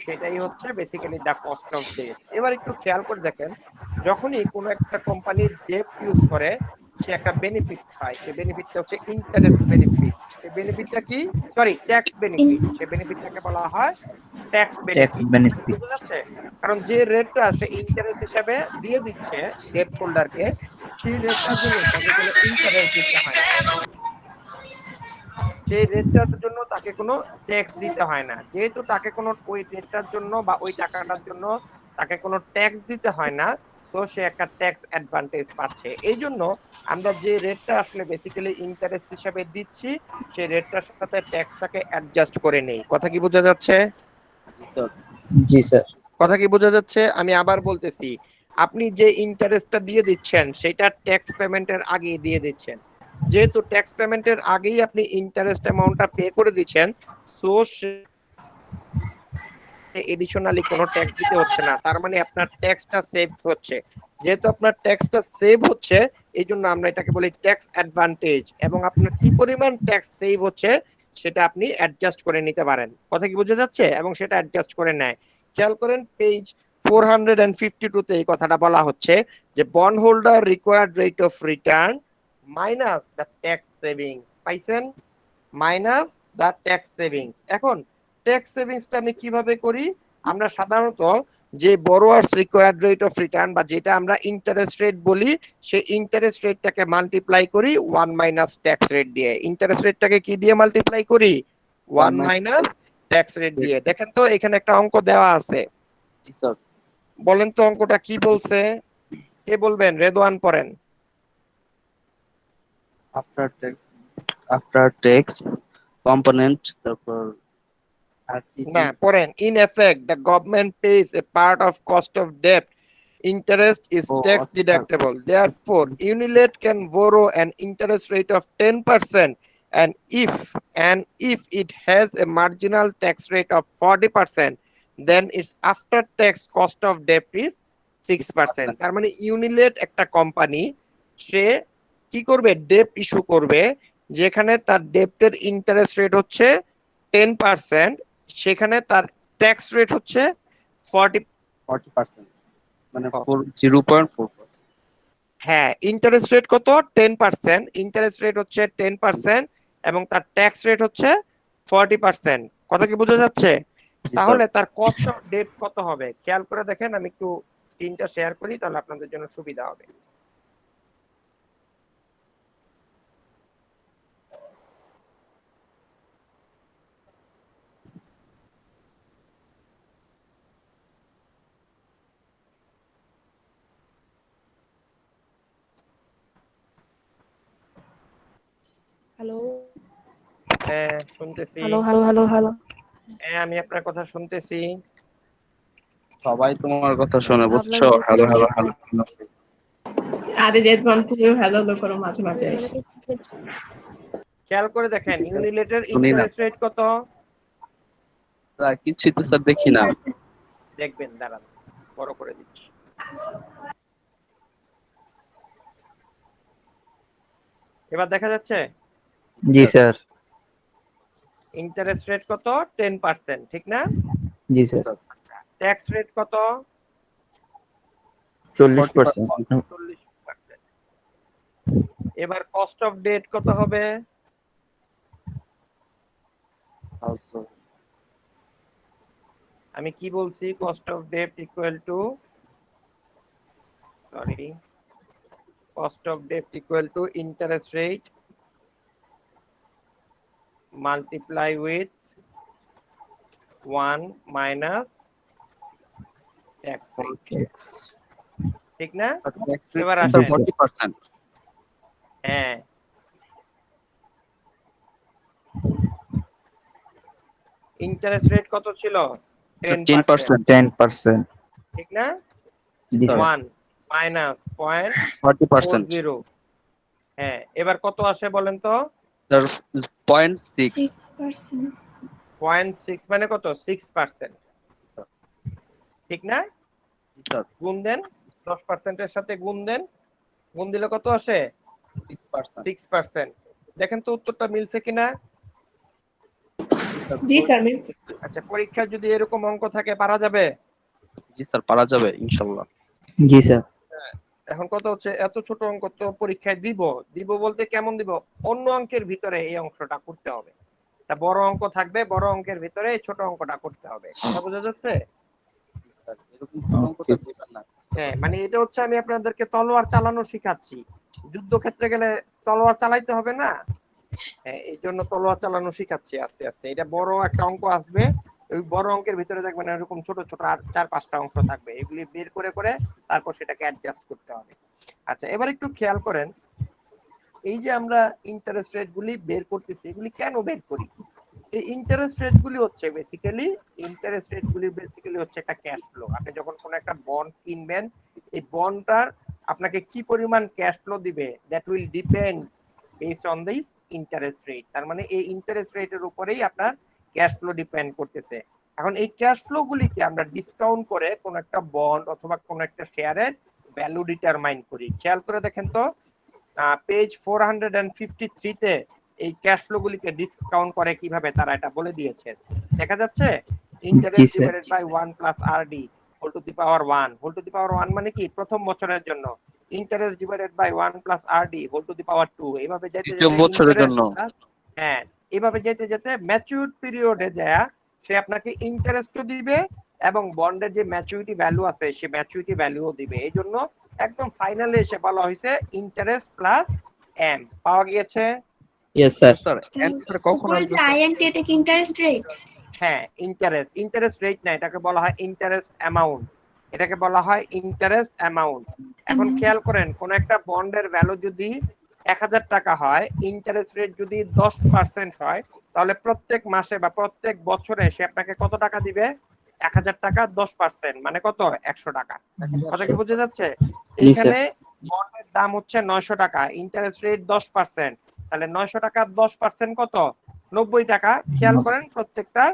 সেটাই হচ্ছে basically the cost of debt. এবার একটু খেয়াল করে দেখেন, যখনই কোনো একটা কোম্পানি ডেট ইউজ করে সে একটা বেনিফিট পায়, সে বেনিফিটটা হচ্ছে ইন্টারেস্ট বেনিফিট। সে বেনিফিটটা কি, সরি ট্যাক্স বেনিফিট, সে বেনিফিটটাকে বলা হয় ট্যাক্স Tax বেনিফিট। benefit. বুঝা যাচ্ছে? কারণ যে রেটটা সে ইন্টারেস্ট হিসাবে দিয়ে দিচ্ছে ডেট হোল্ডারকে, সেই রেটটার জন্য তাকে কোনো ইন্টারেস্ট দিতে হয় না, সেই রেটটার জন্য তাকে কোনো ট্যাক্স দিতে হয় না। যেহেতু তাকে কোনো ওই রেটটার জন্য বা ওই টাকাটার জন্য তাকে কোনো ট্যাক্স দিতে হয় না, তো সে একটা ট্যাক্স অ্যাডভান্টেজ পাচ্ছে। এই জন্য আমরা যে রেটটা আসলে বেসিক্যালি ইন্টারেস্ট হিসাবে দিচ্ছি সেই রেটটার সাথে ট্যাক্সটাকে অ্যাডজাস্ট করে নেই। কথা কি বোঝা যাচ্ছে? জি স্যার। কথা কি বোঝা যাচ্ছে? আমি আবার বলতেছি, আপনি যে ইন্টারেস্টটা দিয়ে দিচ্ছেন সেটা ট্যাক্স পেমেন্টের আগে দিয়ে দিচ্ছেন। যেহেতু ট্যাক্স পেমেন্টের আগেই আপনি ইন্টারেস্ট অ্যামাউন্টটা পে করে দিচ্ছেন, সো এডিশনালি কোনো ট্যাক্স দিতে হচ্ছে না। তার মানে আপনার ট্যাক্সটা সেভ হচ্ছে। যেহেতু আপনার ট্যাক্সটা সেভ হচ্ছে, এই জন্য আমরা এটাকে বলি ট্যাক্স অ্যাডভান্টেজ। এবং আপনার কি পরিমাণ ট্যাক্স সেভ হচ্ছে সেটা আপনি অ্যাডজাস্ট করে নিতে পারেন। কথা কি বোঝা যাচ্ছে? এবং সেটা অ্যাডজাস্ট করে নেয়। খেয়াল করেন পেজ 452 তে এই কথাটা বলা হচ্ছে যে bond holder required rate of return minus the tax savings. পাইছেন? Minus the tax savings. এখন ট্যাক্স সেভিংসটা আমি কিভাবে করি? আমরা সাধারণত যে borrowers required rate of return বা যেটা আমরা ইন্টারেস্ট রেট বলি, সেই ইন্টারেস্ট রেটটাকে মাল্টিপ্লাই করি 1 মাইনাস ট্যাক্স রেট দিয়ে। ইন্টারেস্ট রেটটাকে কি দিয়ে মাল্টিপ্লাই করি? 1 মাইনাস ট্যাক্স রেট দিয়ে। দেখেন তো এখানে একটা অঙ্ক দেওয়া আছে, বলেন তো অঙ্কটা কি বলছে? কে বলবেন? রেদওয়ান পড়েন। আফটার ট্যাক্স কম্পোনেন্ট, তারপর আর কি কি? না, পড়েন। In effect the government pays a part of cost of debt, interest is ও tax আচ্ছা, deductible, therefore Unilet can borrow an interest rate of 10% and if it has a marginal tax rate of 40%, then its after tax cost of debt is 6%। তার মানে ইউনিলেট একটা কোম্পানি, সে কি করবে? ডেট ইস্যু করবে যেখানে তার ডেপ্টের ইন্টারেস্ট রেট হচ্ছে 10%, সেখানে তার ট্যাক্স রেট হচ্ছে 40। 40%, মানে 0.4%। হ্যাঁ, ইন্টারেস্ট রেট কত? 10%। ইন্টারেস্ট রেট হচ্ছে 10% এবং তার ট্যাক্স রেট হচ্ছে 40%। কথা কি বোঝা যাচ্ছে? তাহলে তার কস্ট অফ ডেট কত হবে খেয়াল করে দেখেন। আমি একটু স্ক্রিনটা শেয়ার করি, তাহলে আপনাদের জন্য সুবিধা হবে। হ্যালো হ্যাঁ, শুনতেছি। হ্যালো হ্যালো হ্যালো হ্যালো হ্যাঁ, আমি আপনার কথা শুনতেছি। সবাই তোমার কথা শুনে, ভাবলাম বুঝছো? যে হ্যালো তুমি হ্যালো হ্যালো। আরে রেদওয়ান তুমিও হ্যালো হ্যালো করো মাঝে মাঝে এসে। খেয়াল করে দেখেন ইউনিলেটের শুনি না, ইন্টারেস্ট রেট কত? কিছুই তো স্যার দেখি না। 10%। দেখবেন, দাঁড়ান বড় করে দিচ্ছি। এবার দেখা যাচ্ছে জি স্যার। ইন্টারেস্ট রেট কত? 10%, ঠিক না? জি স্যার। ট্যাক্স রেট কত? 40%। 40%। এবার কস্ট অফ ডেট কত হবে? আমি কি বলছি? Cost of debt equal to, sorry, cost of debt equal to interest rate multiply with 1 minus tax rate, X. ঠিক না? tax rate এবার is আসেন। 40%. হ্যাঁ, ইন্টারেস্ট রেট কত ছিল? 10%, 10%. 10%. ঠিক না? জি Sir. স্যার। 1 মাইনাস 40%. 0.40। হ্যাঁ, এবার কত আসে বলেন তো? Sir, 0.6. 6%. 0.6 মানে কত? 6%, ঠিক না? Sir, গুণ দেন, 10% এর সাথে গুণ দেন, গুণ দিলে কত আসে? 6%. 6%। দেখেন তো উত্তরটা মিলছে কিনা? জি স্যার মিলছে। আচ্ছা, পরীক্ষায় যদি এরকম অঙ্ক থাকে পারা যাবে? জি স্যার, পারা যাবে ইনশাল্লাহ। জি স্যার। এখন কথা হচ্ছে এত ছোট অঙ্ক তো পরীক্ষায় দিব, দিব বলতে কেমন দিব? অন্য অঙ্কের ভিতরে এই অংশটা করতে হবে। তা বড় অঙ্ক থাকবে, বড় অঙ্কের ভিতরে এই ছোট অঙ্কটা করতে হবে। কথা বোঝা যাচ্ছে? এরকম কোনো অঙ্কটা Okay. দিবেন না। হ্যাঁ, মানে এটা হচ্ছে আমি আপনাদেরকে তলোয়ার চালানো শিখাচ্ছি। যুদ্ধক্ষেত্রে গেলে তলোয়ার চালাইতে হবে না? হ্যাঁ, এই জন্য তলোয়ার চালানো শিখাচ্ছি আস্তে আস্তে। এটা বড় একটা অঙ্ক আসবে, ওই বড় অঙ্কের ভিতরে দেখবেন এরকম ছোট ছোট আর 4-5টা অংশ থাকবে, এগুলি বের করে করে তারপর সেটাকে অ্যাডজাস্ট করতে হবে। আচ্ছা, এবার একটু খেয়াল করেন, এই যে আমরা ইন্টারেস্ট রেট গুলি বের করতেছি, এগুলি কেন বের করি? এই ইন্টারেস্ট রেট গুলি হচ্ছে বেসিক্যালি হচ্ছে একটা ক্যাশ ফ্লো। আপনি যখন কোনো একটা বন্ড কিনবেন, এই বন্ডটার আপনাকে কি পরিমাণ ক্যাশ ফ্লো দিবে, that will depend based on this interest rate. তার মানে এই ইন্টারেস্ট রেটের উপরেই আপনার ক্যাশ ফ্লো ডিপেন্ড করতেছে। এখন এই ক্যাশ ফ্লো গুলিকে আমরা ডিসকাউন্ট করে কোন একটা বন্ড অথবা কোন একটা শেয়ারের ভ্যালু ডিটারমাইন করি। খেয়াল করে দেখেন তো, পেজ 453 তে এই ক্যাশ ফ্লো গুলিকে ডিসকাউন্ট করে কিভাবে তারা এটা বলে দিয়েছে, দেখা যাচ্ছে? Interest sir. Divided by 1 plus RD whole to the power 1। Whole to the power 1 মানে কি? প্রথম বছরের জন্য। Interest divided by 1 plus RD whole to the power 2। এইভাবে যেতে তৃতীয় যেতে বছরের জন্য। হ্যাঁ, এইভাবে যেতে যেতে ম্যাচিউরড পিরিয়ডে যায় সে আপনাকে ইন্টারেস্টও দিবে এবং বন্ডের যে ম্যাচুরিটি ভ্যালু আছে সে ম্যাচুরিটি ভ্যালুও দিবে। এই জন্য একদম ফাইনালে এসে বলা হয়েছে ইন্টারেস্ট প্লাস এম। পাওয়া গিয়েছে? Yes sir. স্যার, অ্যানসার কখন উপরে আসবে যে স্যার? আইএনটি এটা কি ইন্টারেস্ট রেট? হ্যাঁ, ইন্টারেস্ট রেট না, এটাকে বলা হয় ইন্টারেস্ট অ্যামাউন্ট। এটাকে বলা হয় ইন্টারেস্ট অ্যামাউন্ট। এখন খেয়াল করেন, কোন একটা বন্ডের ভ্যালু যদি 1000 টাকা হয়, ইন্টারেস্ট রেট যদি 10% হয়, তাহলে প্রত্যেক মাসে বা প্রত্যেক বছরে সে আপনাকে কত টাকা দিবে? 1000 টাকা 10% মানে কত? 100 টাকা। কথা কি বোঝা যাচ্ছে? জি স্যার। এইখানে বন্ডের দাম হচ্ছে 900 টাকা, ইন্টারেস্ট রেট 10%, তাহলে 900 টাকা 10% কত? 90 টাকা। খেয়াল করেন, প্রত্যেকটা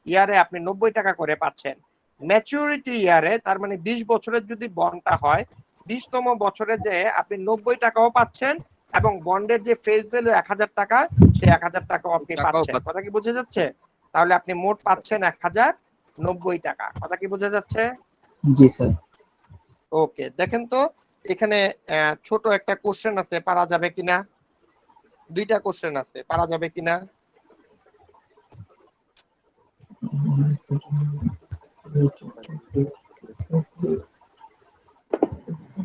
ইয়ারে আপনি 90 টাকা করে পাচ্ছেন। ম্যাচুরিটি ইয়ারে, তার মানে 20 বছরের যদি বন্ডটা হয়, 20তম বছরে যে আপনি 90 টাকাও পাচ্ছেন এবং বন্ডের যে ফেস ভ্যালু 1000 টাকা, সেই 1000 টাকাও আপনি পাচ্ছেন। কথা কি বোঝা যাচ্ছে? তাহলে আপনি মোট পাচ্ছেন 1090 টাকা। কথা কি বোঝা যাচ্ছে? জি স্যার। ওকে, দেখেন তো এখানে ছোট একটা কোশ্চেন আছে, পারা যাবে কিনা? দুইটা কোশ্চেন আছে, পারা যাবে কিনা?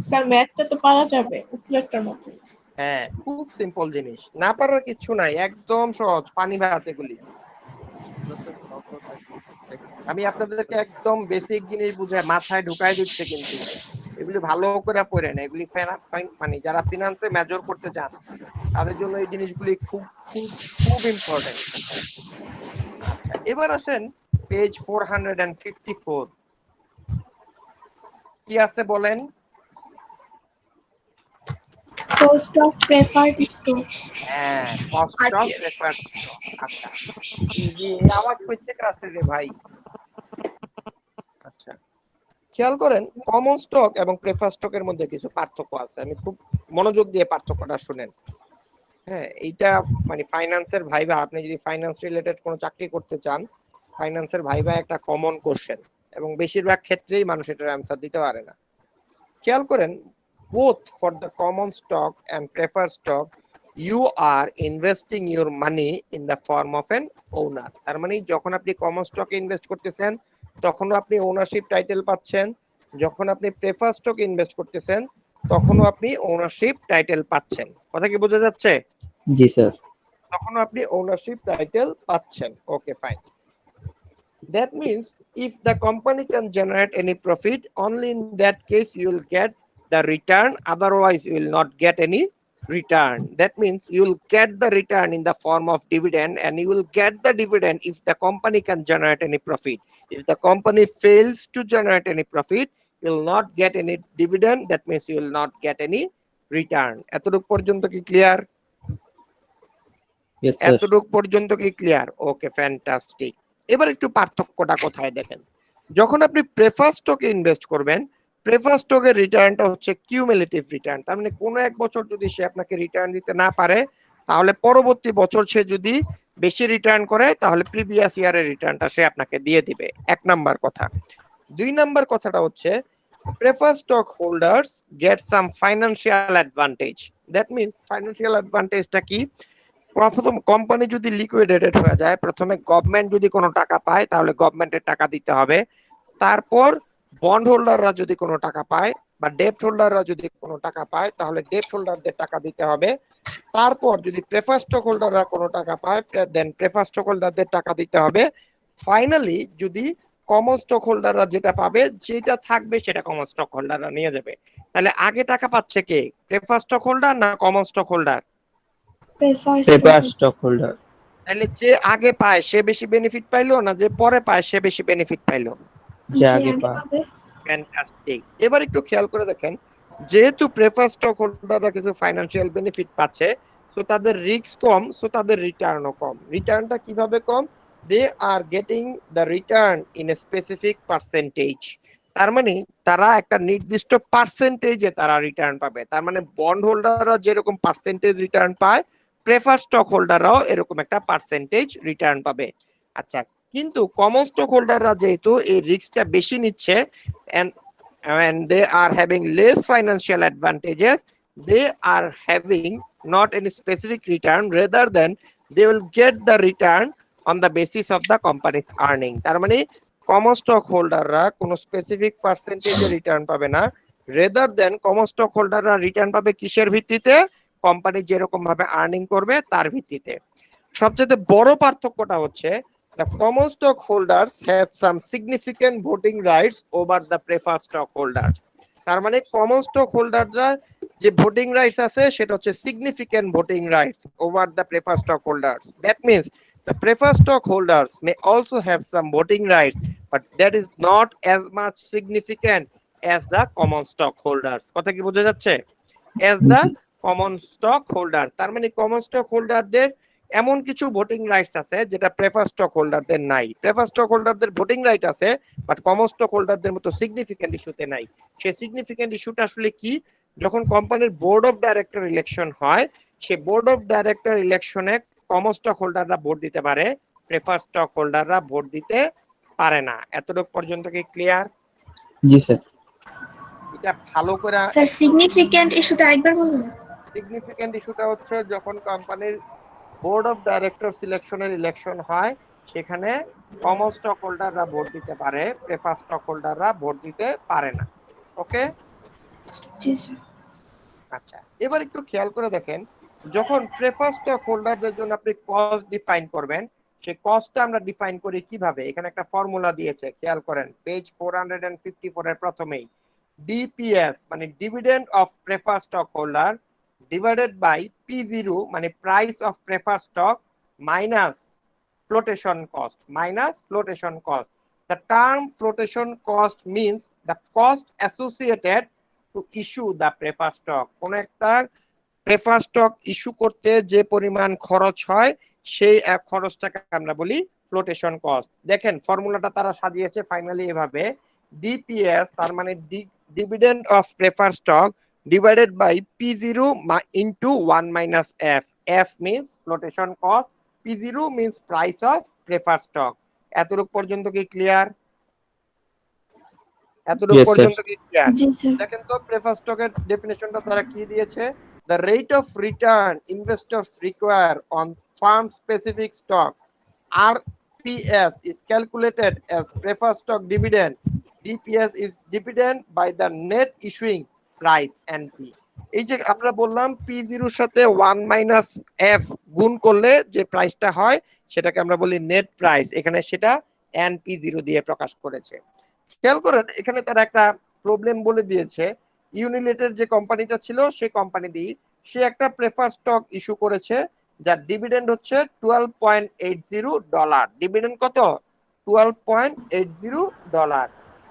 স্যার ম্যাথটা তো পারা যাবে উপরেরটার মতো। হ্যাঁ, খুব সিম্পল জিনিস, না পারার কিছু নাই, একদম সহজ, পানি ভাত এগুলি। আমি আপনাদেরকে একদম বেসিক জিনিস বুঝে মাথায় ঢুকাই দিচ্ছে, কিন্তু এগুলি ভালো করে পড়েন। এগুলি মানে যারা ফিনান্সে মেজর করতে চান তাদের জন্য এই জিনিসগুলি খুব খুব খুব ইম্পর্টেন্ট। আচ্ছা, এবার আসেন পেজ 454, কি আছে বলেন? Cost of preferred stock. হ্যাঁ, কস্ট অফ প্রেফার্ড স্টক। আচ্ছা, এই আওয়াজ প্রত্যেক আসছে রে ভাই। আচ্ছা, খেয়াল করেন, কমন স্টক এবং প্রেফার স্টকের মধ্যে কিছু পার্থক্য আছে। আমি খুব মনোযোগ দিয়ে পার্থক্যটা শুনেন। হ্যাঁ, এইটা মানে ফাইন্যান্সের ভাইবা, আপনি যদি ফাইন্যান্স রিলেটেড কোনো চাকরি করতে চান, ফাইন্যান্সের ভাইবা একটা কমন কোশ্চেন এবং বেশিরভাগ ক্ষেত্রেই মানুষ এটার অ্যান্সার দিতে পারে না। খেয়াল করেন, both for the common stock and preferred stock you are investing your money in the form of an owner। তার মানে যখন আপনি কমন স্টকে ইনভেস্ট করতেছেন তখনও আপনি ওনারশিপ টাইটেল পাচ্ছেন, যখন আপনি প্রেফার স্টকে ইনভেস্ট করতেছেন তখনও আপনি ওনারশিপ টাইটেল পাচ্ছেন। কথা কি বোঝা যাচ্ছে? জি স্যার। তখনও আপনি ওনারশিপ টাইটেল পাচ্ছেন। ওকে, fine. That means if the company can generate any profit, only in that case you will get the return, otherwise you will not get any return. That means you will get the return in the form of dividend, and you will get the dividend if the company can generate any profit. If the company fails to generate any profit, you will not get any dividend. That means you will not get any return. এতটুকু পর্যন্ত কি ক্লিয়ার? Yes, sir. এতটুকু পর্যন্ত কি ক্লিয়ার? ওকে, ফ্যান্টাস্টিক। এবার একটু পার্থক্যটা কোথায় দেখেন। যখন আপনি প্রেফার স্টকে ইনভেস্ট করবেন, প্রেফার স্টকের রিটার্নটা হচ্ছে কিউমুলেটিভ রিটার্ন। তার মানে কোনো এক বছর যদি সে আপনাকে রিটার্ন দিতে না পারে, তাহলে পরবর্তী বছর সে যদি বেশি রিটার্ন করে, তাহলে প্রিভিয়াস ইয়ারের রিটার্নটা সে আপনাকে দিয়ে দিবে। এক নাম্বার কথা। দুই নাম্বার কথাটা হচ্ছে preferred stockholders get some financial advantage. That means financial advantage টা কি? প্রথম কোম্পানি যদি লিকুইডেটেড হয়ে যায়, প্রথমে গভর্নমেন্ট যদি কোনো টাকা পায় তাহলে গভর্নমেন্টের টাকা দিতে হবে। তারপর বন্ড হোল্ডাররা যদি কোনো টাকা পায় বা ডেট হোল্ডাররা যদি কোনো টাকা পায় তাহলে ডেট হোল্ডারদের টাকা দিতে হবে। তারপর যদি প্রেফার স্টক হোল্ডাররা কোনো টাকা পায়, দেন প্রেফার স্টক হোল্ডারদের টাকা দিতে হবে। ফাইনালি যদি কমন স্টক হোল্ডাররা যেটা পাবে, যেটা থাকবে সেটা কমন স্টক হোল্ডাররা নিয়ে যাবে। তাহলে আগে টাকা পাচ্ছে কে? প্রেফার স্টক হোল্ডার না common stock holder? Prefer Preferred stock. stockholder. তাহলে যে আগে পায় সে বেশি বেনিফিট পাইলো না যে পরে পায় সে বেশি বেনিফিট পাইলো? যে যে আগে আগে পা পাবে। ফ্যান্টাস্টিক। এবার একটু খেয়াল করে দেখেন, যেহেতু প্রেফার স্টক হোল্ডাররা কিছু ফাইনান্সিয়াল বেনিফিট পাচ্ছে, সো তাদের রিস্ক কম, সো তাদের রিটার্নও কম। রিটার্নটা কিভাবে কম? They are getting the return in a specific percentage. তার মানে তারা একটা নির্দিষ্ট পার্সেন্টেজে তারা রিটার্ন পাবে। তার মানে বন্ড হোল্ডাররা যেরকম পার্সেন্টেজ রিটার্ন পায়, প্রেফার স্টক হোল্ডাররাও এরকম একটা পার্সেন্টেজ রিটার্ন পাবে। আচ্ছা, কিন্তু কমন স্টক হোল্ডাররা যেহেতু এই রিস্কটা বেশি নিচ্ছে, and they are having less financial advantages, they are having not any specific return, rather than they will get the return on the basis of the company's earning. তার মানে কমন স্টক হোল্ডাররা কোনো স্পেসিফিক পার্সেন্টেজে রিটার্ন পাবে না, রেদার দেন কমন স্টক হোল্ডাররা রিটার্ন পাবে কিসের ভিত্তিতে? কোম্পানি যেরকম ভাবে আর্নিং করবে তার ভিত্তিতে। সবচেয়ে বড় পার্থক্যটা হচ্ছে the common stockholders have some significant voting rights over the preferred stockholders. তার মানে কমন স্টক হোল্ডাররা যে ভোটিং রাইটস আছে সেটা হচ্ছে significant voting rights over the prefer stock holders. That means the preferred stockholders may also have some voting rights, but that is not as much significant as the common stockholders. কথা কি বোঝা যাচ্ছে? As the common stockholder, তার মানে কমন স্টক হোল্ডারদের এমন কিছু ভোটিং রাইটস আছে যেটা প্রেফার স্টক হোল্ডারদের নাই। প্রেফার স্টক হোল্ডারদের ভোটিং রাইট আছে, বাট কমন স্টক হোল্ডারদের মতো সিগনিফিক্যান্ট ইস্যুতে নাই। সেই সিগনিফিক্যান্ট ইস্যুটা আসলে কি? যখন কোম্পানির বোর্ড অফ ডাইরেক্টর ইলেকশন হয়, সেই বোর্ড অফ ডাইরেক্টর ইলেকশনে কমন স্টক হোল্ডাররা ভোট দিতে পারে, প্রেফার স্টক হোল্ডাররা ভোট দিতে পারে না। এতটুকু পর্যন্ত কি ক্লিয়ার? জি স্যার। এটা ভালো করে স্যার সিগনিফিক্যান্ট ইস্যুটা আরেকবার বলুন। সিগনিফিক্যান্ট ইস্যুটা হচ্ছে যখন কোম্পানির বোর্ড অফ ডাইরেক্টর সিলেকশনের ইলেকশন হয়, সেখানে কমন স্টক হোল্ডাররা ভোট দিতে পারে, প্রেফার স্টক হোল্ডাররা ভোট দিতে পারে না। ওকে, জি স্যার। আচ্ছা, এবার একটু খেয়াল করে দেখেন, যখন প্রেফার স্টক হোল্ডারদের জন্য আপনি কস্ট ডিফাইন করবেন, সেই কস্টটা আমরা ডিফাইন করি কিভাবে? এখানে একটা ফর্মুলা দিয়েছে, খেয়াল করেন পেজ 454 এর প্রথমেই। ডিপিএস মানে dividend of prefer stock holder divided by P0 মানে price of preferred stock minus flotation cost, minus flotation cost. The term flotation cost means the cost associated to issue the preferred stock. কোন একটা প্রেফার স্টক ইস্যু করতে যে পরিমাণ খরচ হয় সেই এক খরচটাকে আমরা বলি ফ্লোটেশন কস্ট। দেখেন ফর্মুলাটা তারা সাজিয়েছে ফাইনালি এভাবে, ডিপিএস তার মানে dividend of prefer stock divided by P0 into 1 minus F. F means flotation cost, P0 means price of preferred stock. এতটুকু পর্যন্ত কি ক্লিয়ার? এতটুকু পর্যন্ত কি ক্লিয়ার? জি স্যার। দেখেন তো প্রেফার স্টকের ডেফিনিশনটা তারা কি দিয়েছে? The rate of return investors require on firm specific stock RPS is calculated as preferred stock dividend. DPS is dividend by the net issuing price NP. এই যে আমরা বললাম P0 এর সাথে 1 মাইনাস F গুণ করলে যে প্রাইসটা হয় সেটাকে আমরা বলি নেট প্রাইস, এখানে সেটা P0 দিয়ে প্রকাশ করেছে। খেয়াল করেন এখানে তারা একটা প্রবলেম বলে দিয়েছে, ইউনিলেটের যে কোম্পানিটা ছিল সেই কোম্পানি দিয়ে সে একটা প্রেফার স্টক ইস্যু করেছে যার ডিভিডেন্ড হচ্ছে $12.80। ডিভিডেন্ড কত? $12.80।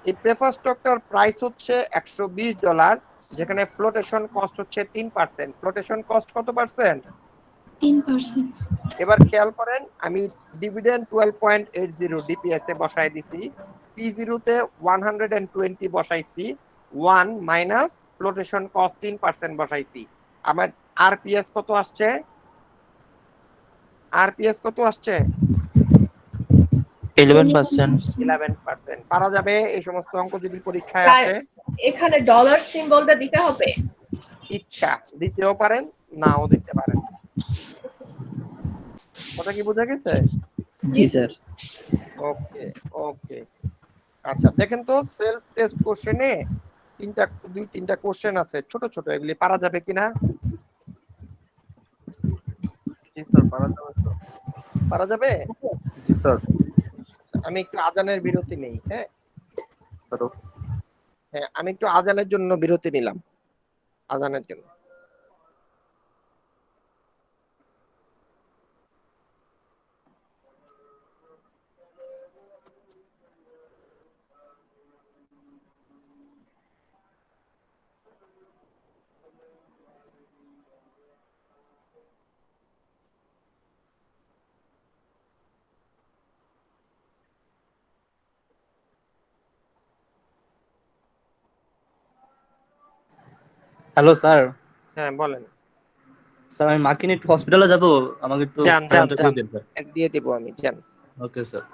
এই প্রেফার স্টকটার প্রাইস হচ্ছে $120, যেখানে ফ্লোটেশন কস্ট হচ্ছে 3%। ফ্লোটেশন কস্ট কত পার্সেন্ট? 3%। এবার খেয়াল করেন আমি ডিভিডেন্ড 12.80 ডিপিএস এ বসাই দিছি, P0 তে 120 বসাইছি, 1 মাইনাস ফ্লোটেশন কস্ট 3% বসাইছি। আমার আরপিএস কত আসছে? আরপিএস কত আসছে? 11%. 11%। পারা যাবে এই সমস্ত অঙ্ক যদি পরীক্ষায় স্যার আসে? এখানে ডলার সিম্বলটা দিতে হবে? ইচ্ছা দিতেও পারেন, নাও দিতে পারেন। কথা কি বোঝা গেছে? জি স্যার। ওকে ওকে। আচ্ছা দেখেন তো সেলফ টেস্ট কোশ্চেনে দুই তিনটা কোশ্চেন আছে ছোট ছোট, এগুলি পারা যাবে কিনা? জি স্যার, পারা যাবে তো। পারা যাবে? জি স্যার। আমি একটু আজানের বিরতি নেই। হ্যাঁ স্যার, হ্যাঁ, আমি একটু আজানের জন্য বিরতি নিলাম, আজানের জন্য। Hello sir. হ্যাঁ বলেন। স্যার আমি মাকে নিয়ে একটু হসপিটালে যাবো, আমাকে একটু যান যান অ্যারেঞ্জটা করে যান, দিন স্যার। দিয়ে দিব আমি, যান। Okay sir.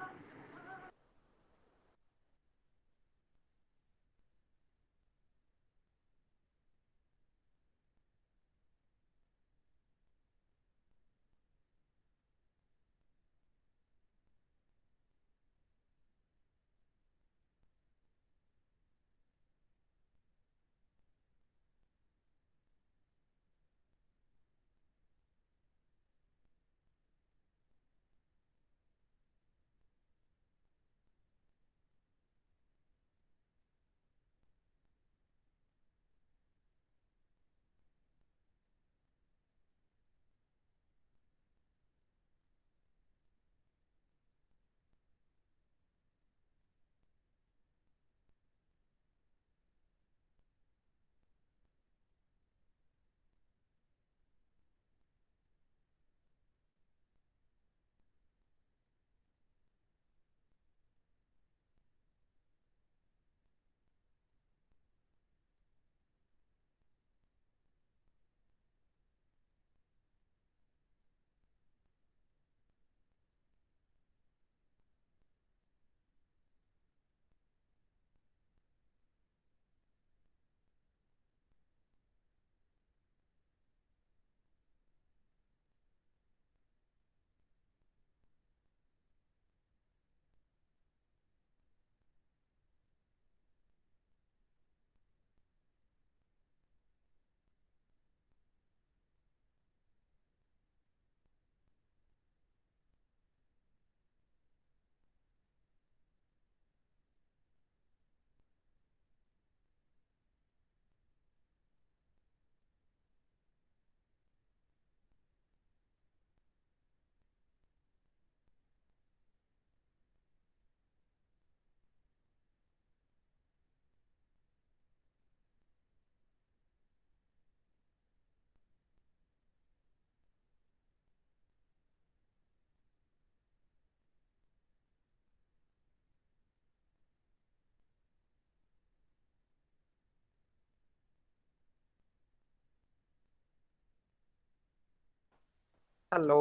Hello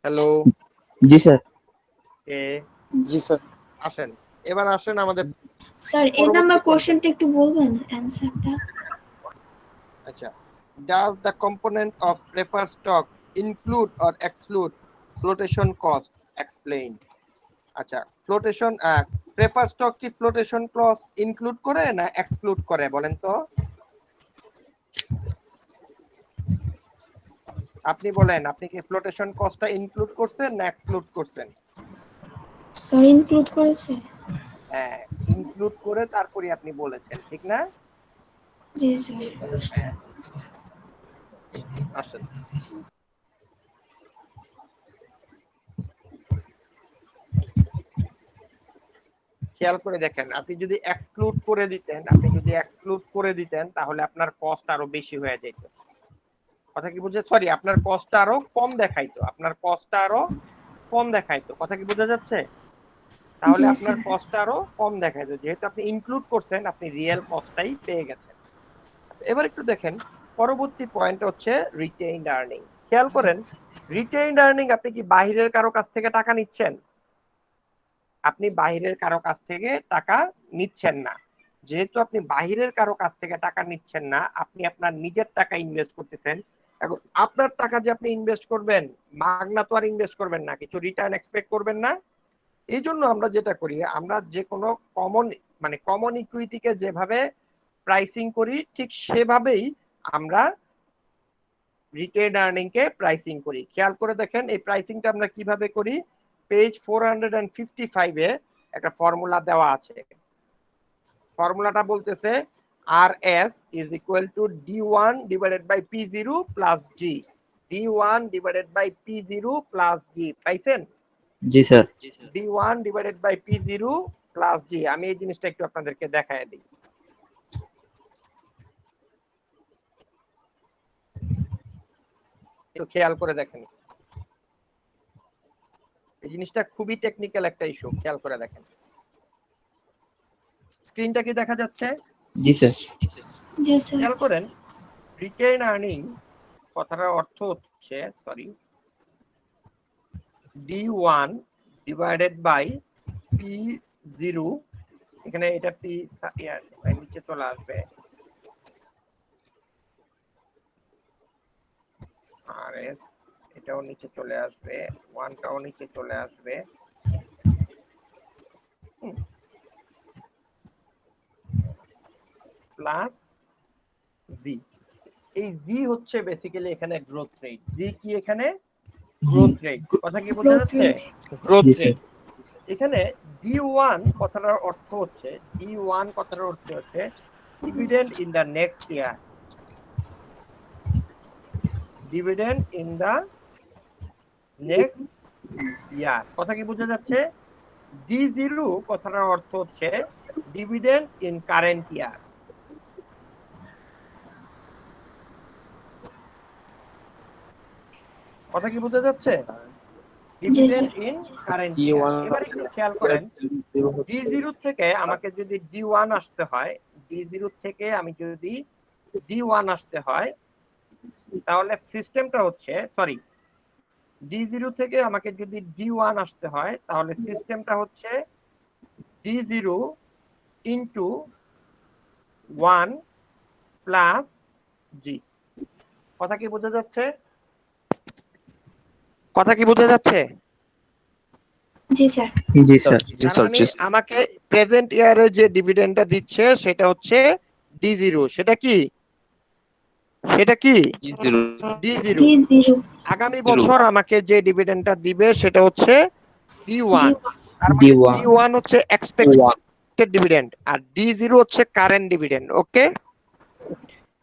hello. জি স্যার। এ জি স্যার। আসেন, এবার আসেন আমাদের স্যার এই নাম্বার কোশ্চেনটা একটু বলবেন অ্যানসারটা? আচ্ছা, does the component of preferred stock include or exclude flotation cost? Explain. আচ্ছা, ফ্লোটেশন প্রেফার স্টক কি ফ্লোটেশন কস্ট ইনক্লুড করে না এক্সক্লুড করে বলেন তো? আপনি বলেন, আপনি কি ফ্লোটেশন কস্টটা ইনক্লুড করছেন না এক্সক্লুড করছেন? স্যার ইনক্লুড করেছে? হ্যাঁ, ইনক্লুড করে তারপরে আপনি বলেছেন, ঠিক না? জি স্যার। হ্যাঁ, আসেন। খেয়াল করে দেখেন, আপনি যদি এক্সক্লুড করে দিতেন তাহলে আপনার কস্ট আরো বেশি হয়ে যেত। কথা কি বুঝে, সরি, আপনার কস্টটা আরো কম দেখাইতো, কথা কি বোঝা যাচ্ছে? তাহলে জি আপনার স্যার। কস্টটা আরো কম দেখাইতো, যেহেতু আপনি ইনক্লুড করছেন আপনি রিয়েল কস্টটাই পেয়ে গেছেন। আচ্ছা, এবার একটু দেখেন পরবর্তী পয়েন্ট হচ্ছে রিটেইনড আর্নিং। খেয়াল করেন, রিটেইনড আর্নিং আপনি কি বাইরের কারো কাছ থেকে টাকা নিচ্ছেন? আপনি বাইরের কারো কাছ থেকে টাকা নিচ্ছেন না। যেহেতু আপনি বাইরের কারো কাছ থেকে টাকা নিচ্ছেন না, আপনি আপনার নিজের টাকা ইনভেস্ট করতেছেন। এখন আপনার টাকা যে আপনি ইনভেস্ট করবেন, মাগনা তো আর ইনভেস্ট করবেন না, কিছু রিটার্ন এক্সপেক্ট করবেন না। এই জন্য আমরা যেটা করি, আমরা যে কোনো কমন ইকুইটিকে যেভাবে প্রাইসিং করি ঠিক সেভাবেই আমরা রিটেইনড আর্নিং কে প্রাইসিং করি। খেয়াল করে দেখেন এই প্রাইসিংটা আমরা কিভাবে করি। পেজ 455 এ একটা ফর্মুলা দেওয়া আছে। ফর্মুলাটা বলতেছে RS is equal to D1 divided by P0 plus G. D1 divided by P0 plus G, পাইছেন? জি sir. D1 divided by P0 plus G। আমি এই জিনিসটা একটু আপনাদেরকে দেখায় দিই। একটু খেয়াল করে দেখেন, এই জিনিসটা খুবই টেকনিক্যাল একটা ইস্যু, খেয়াল করে দেখেন। স্ক্রিনটা কি দেখা যাচ্ছে? জি স্যার। জি স্যার। খেয়াল করেন, রিটেইন আর্নিং কথাটার অর্থ হচ্ছে, sorry, D1 divided by P0, এখানে এটা P নিচে চলে আসবে, RS এটাও নিচে চলে আসবে, 1টাও নিচে চলে আসবে, প্লাস জি। এই জি হচ্ছে বেসিক্যালি এখানে গ্রোথ রেট। জি কি এখানে? Growth rate. কথা কি বোঝা Growth যাচ্ছে? rate। গ্রোথ জি স্যার। রেট। এখানে D1 কথাটার অর্থ হচ্ছে, dividend in the next year. Dividend in the next year. কথা কি বোঝা যাচ্ছে? D0 কথাটার অর্থ হচ্ছে ডিভিডেন্ড ইন কারেন্ট ইয়ার। কথা কি বোঝা যাচ্ছে? Dividend in current year. এবার একটু খেয়াল করেন, D0 থেকে আমাকে যদি D1 আসতে হয়, D0 থেকে আমি যদি D1 আসতে হয়, তাহলে সিস্টেমটা হচ্ছে, সরি, D0 থেকে আমাকে যদি D1 আসতে হয় তাহলে সিস্টেমটা হচ্ছে D0 ইন্টু 1 প্লাস জি। কথা কি বোঝা যাচ্ছে? কথা কি বোঝা যাচ্ছে? জি স্যার। জি স্যার। জি স্যার, জি স্যার। আমাকে প্রেজেন্ট ইয়ারে যে ডিভিডেন্ডটা দিচ্ছে সেটা হচ্ছে D0। সেটা কি? E0 D0। D0। আগামী বছর আমাকে যে ডিভিডেন্ডটা দিবে সেটা হচ্ছে D1। তার মানে D1 D1 হচ্ছে এক্সপেক্টেড ডিভিডেন্ড আর D0 হচ্ছে কারেন্ট ডিভিডেন্ড। ওকে,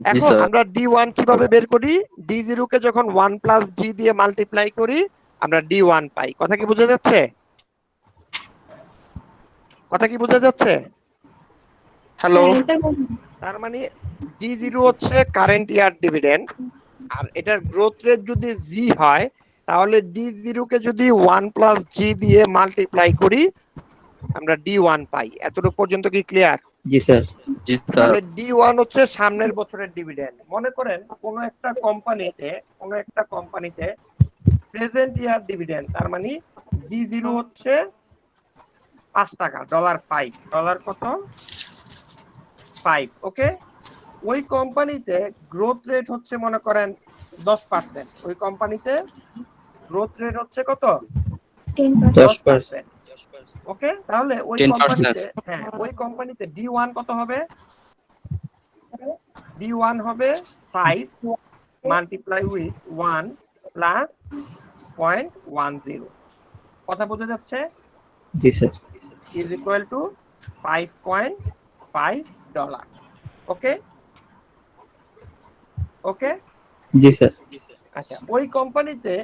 এখন স্যার। আমরা D1 কিভাবে বের করি? D0 কে যখন 1 প্লাস G দিয়ে মাল্টিপ্লাই করি আমরা D1 পাই। কথা কি বোঝা যাচ্ছে? হ্যালো, স্যার এটা বলুন। তার মানে D0 হচ্ছে কারেন্ট ইয়ার ডিভিডেন্ড, আর এটার গ্রোথ রেট যদি G হয় তাহলে D0 কে যদি 1 প্লাস G দিয়ে মাল্টিপ্লাই করি আমরা D1 পাই। এতটুকু পর্যন্ত কি ক্লিয়ার? জি স্যার। জি স্যার। তাহলে D1 হচ্ছে সামনের বছরের ডিভিডেন্ড। মনে করেন কোন একটা কোম্পানিতে প্রেজেন্ট ইয়ার ডিভিডেন্ড, তার মানে D0 হচ্ছে 5 টাকা, $5, ডলার কত? 5। ওকে, ওই কোম্পানিতে গ্রোথ রেট হচ্ছে মনে করেন 10%। ওই কোম্পানিতে গ্রোথ রেট হচ্ছে কত? 10%। 10%। ওকে, তাহলে ওই 10%। কোম্পানিতে, হ্যাঁ, ওই কোম্পানিতে D1 কত হবে? D1 হবে 5 মাল্টিপ্লাই উইথ 1 প্লাস 0.10। কথা বোঝা যাচ্ছে? জি sir. is equal to $5.5. Okay okay জি স্যার। আচ্ছা, ওই কোম্পানিতে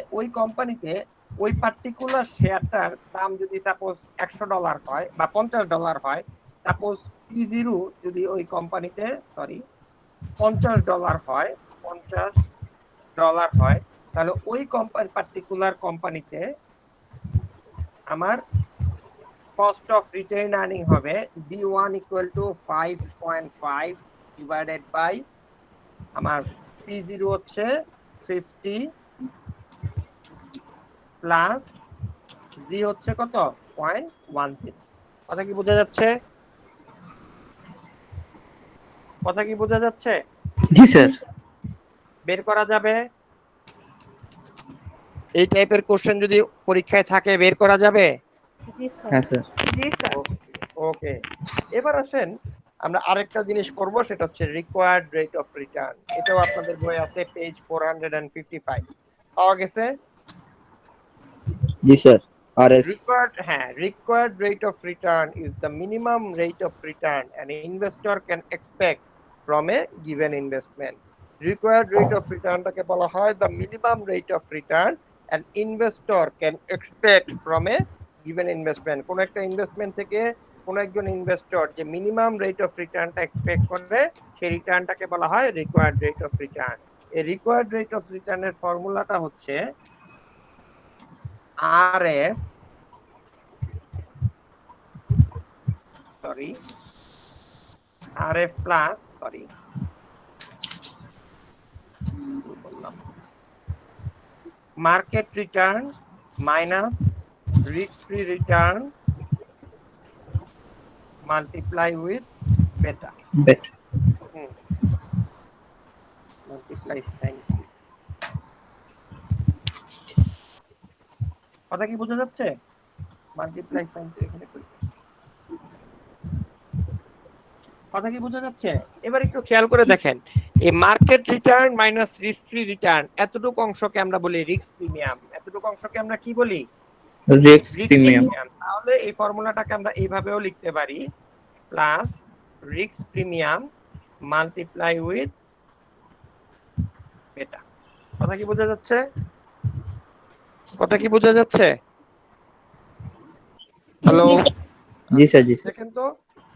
ওই পার্টিকুলার শেয়ারটার দাম যদি সাপোজ $100 হয় বা $50 হয়, সাপোজ P0 যদি ওই কোম্পানিতে $50 হয়, $50 হয়, তাহলে ওই পার্টিকুলার কোম্পানিতে আমার কস্ট অফ রিটেইন আর্নিং হবে D1 equal to 5.5 divided by আমার P0 হচ্ছে 50 প্লাস G হচ্ছে কত 0.10। কথা কি বোঝা যাচ্ছে? কথা কি বোঝা যাচ্ছে? জি স্যার। বের করা যাবে? এই টাইপের কোশ্চেন যদি পরীক্ষায় থাকে বের করা যাবে? জি স্যার। হ্যাঁ স্যার। জি স্যার। ওকে, এবার আসেন আমরা আরেকটা জিনিস করব, সেটা হচ্ছে রিকোয়ার্ড রেট অফ রিটার্ন। এটাও আপনাদের বই আছে পেজ 455 পাওয়া গেছে। জি sir. RS. Required rate of return is the minimum rate of return an investor can expect from a given investment. Required rate of return টাকে বলা হয় the minimum rate of return an investor can expect from a given investment. কোন একটা ইনভেস্টমেন্ট থেকে কোন একজন ইনভেস্টর যে মিনিমাম রেট অফ রিটার্নটা এক্সপেক্ট করে সেই রিটার্নটাকে বলা হয় রিকোয়ার্ড রেট অফ রিটার্ন। এই রিকোয়ার্ড রেট অফ রিটার্নের ফর্মুলাটা হচ্ছে RF plus market return minus risk-free return multiply with beta. Bet. Multiply sin। কথা কি বোঝা যাচ্ছে? মাল্টিপ্লাই সাইন এখানে কই? কথা কি বোঝা যাচ্ছে? এবার একটু খেয়াল করে দেখেন, এই market return minus risk free return এতটুকু অংশকে আমরা বলি রিস্ক প্রিমিয়াম। এতটুকু অংশকে আমরা কি বলি? Risk risk premium. প্রিমিয়াম। তাহলে এই ফর্মুলাটাকে আমরা এইভাবেও লিখতে পারি, plus risk premium multiply with বেটা। কথা কি বোঝা যাচ্ছে? কথা কি বোঝা যাচ্ছে? হ্যালো, জি স্যার। জি স্যার। দেখেন তো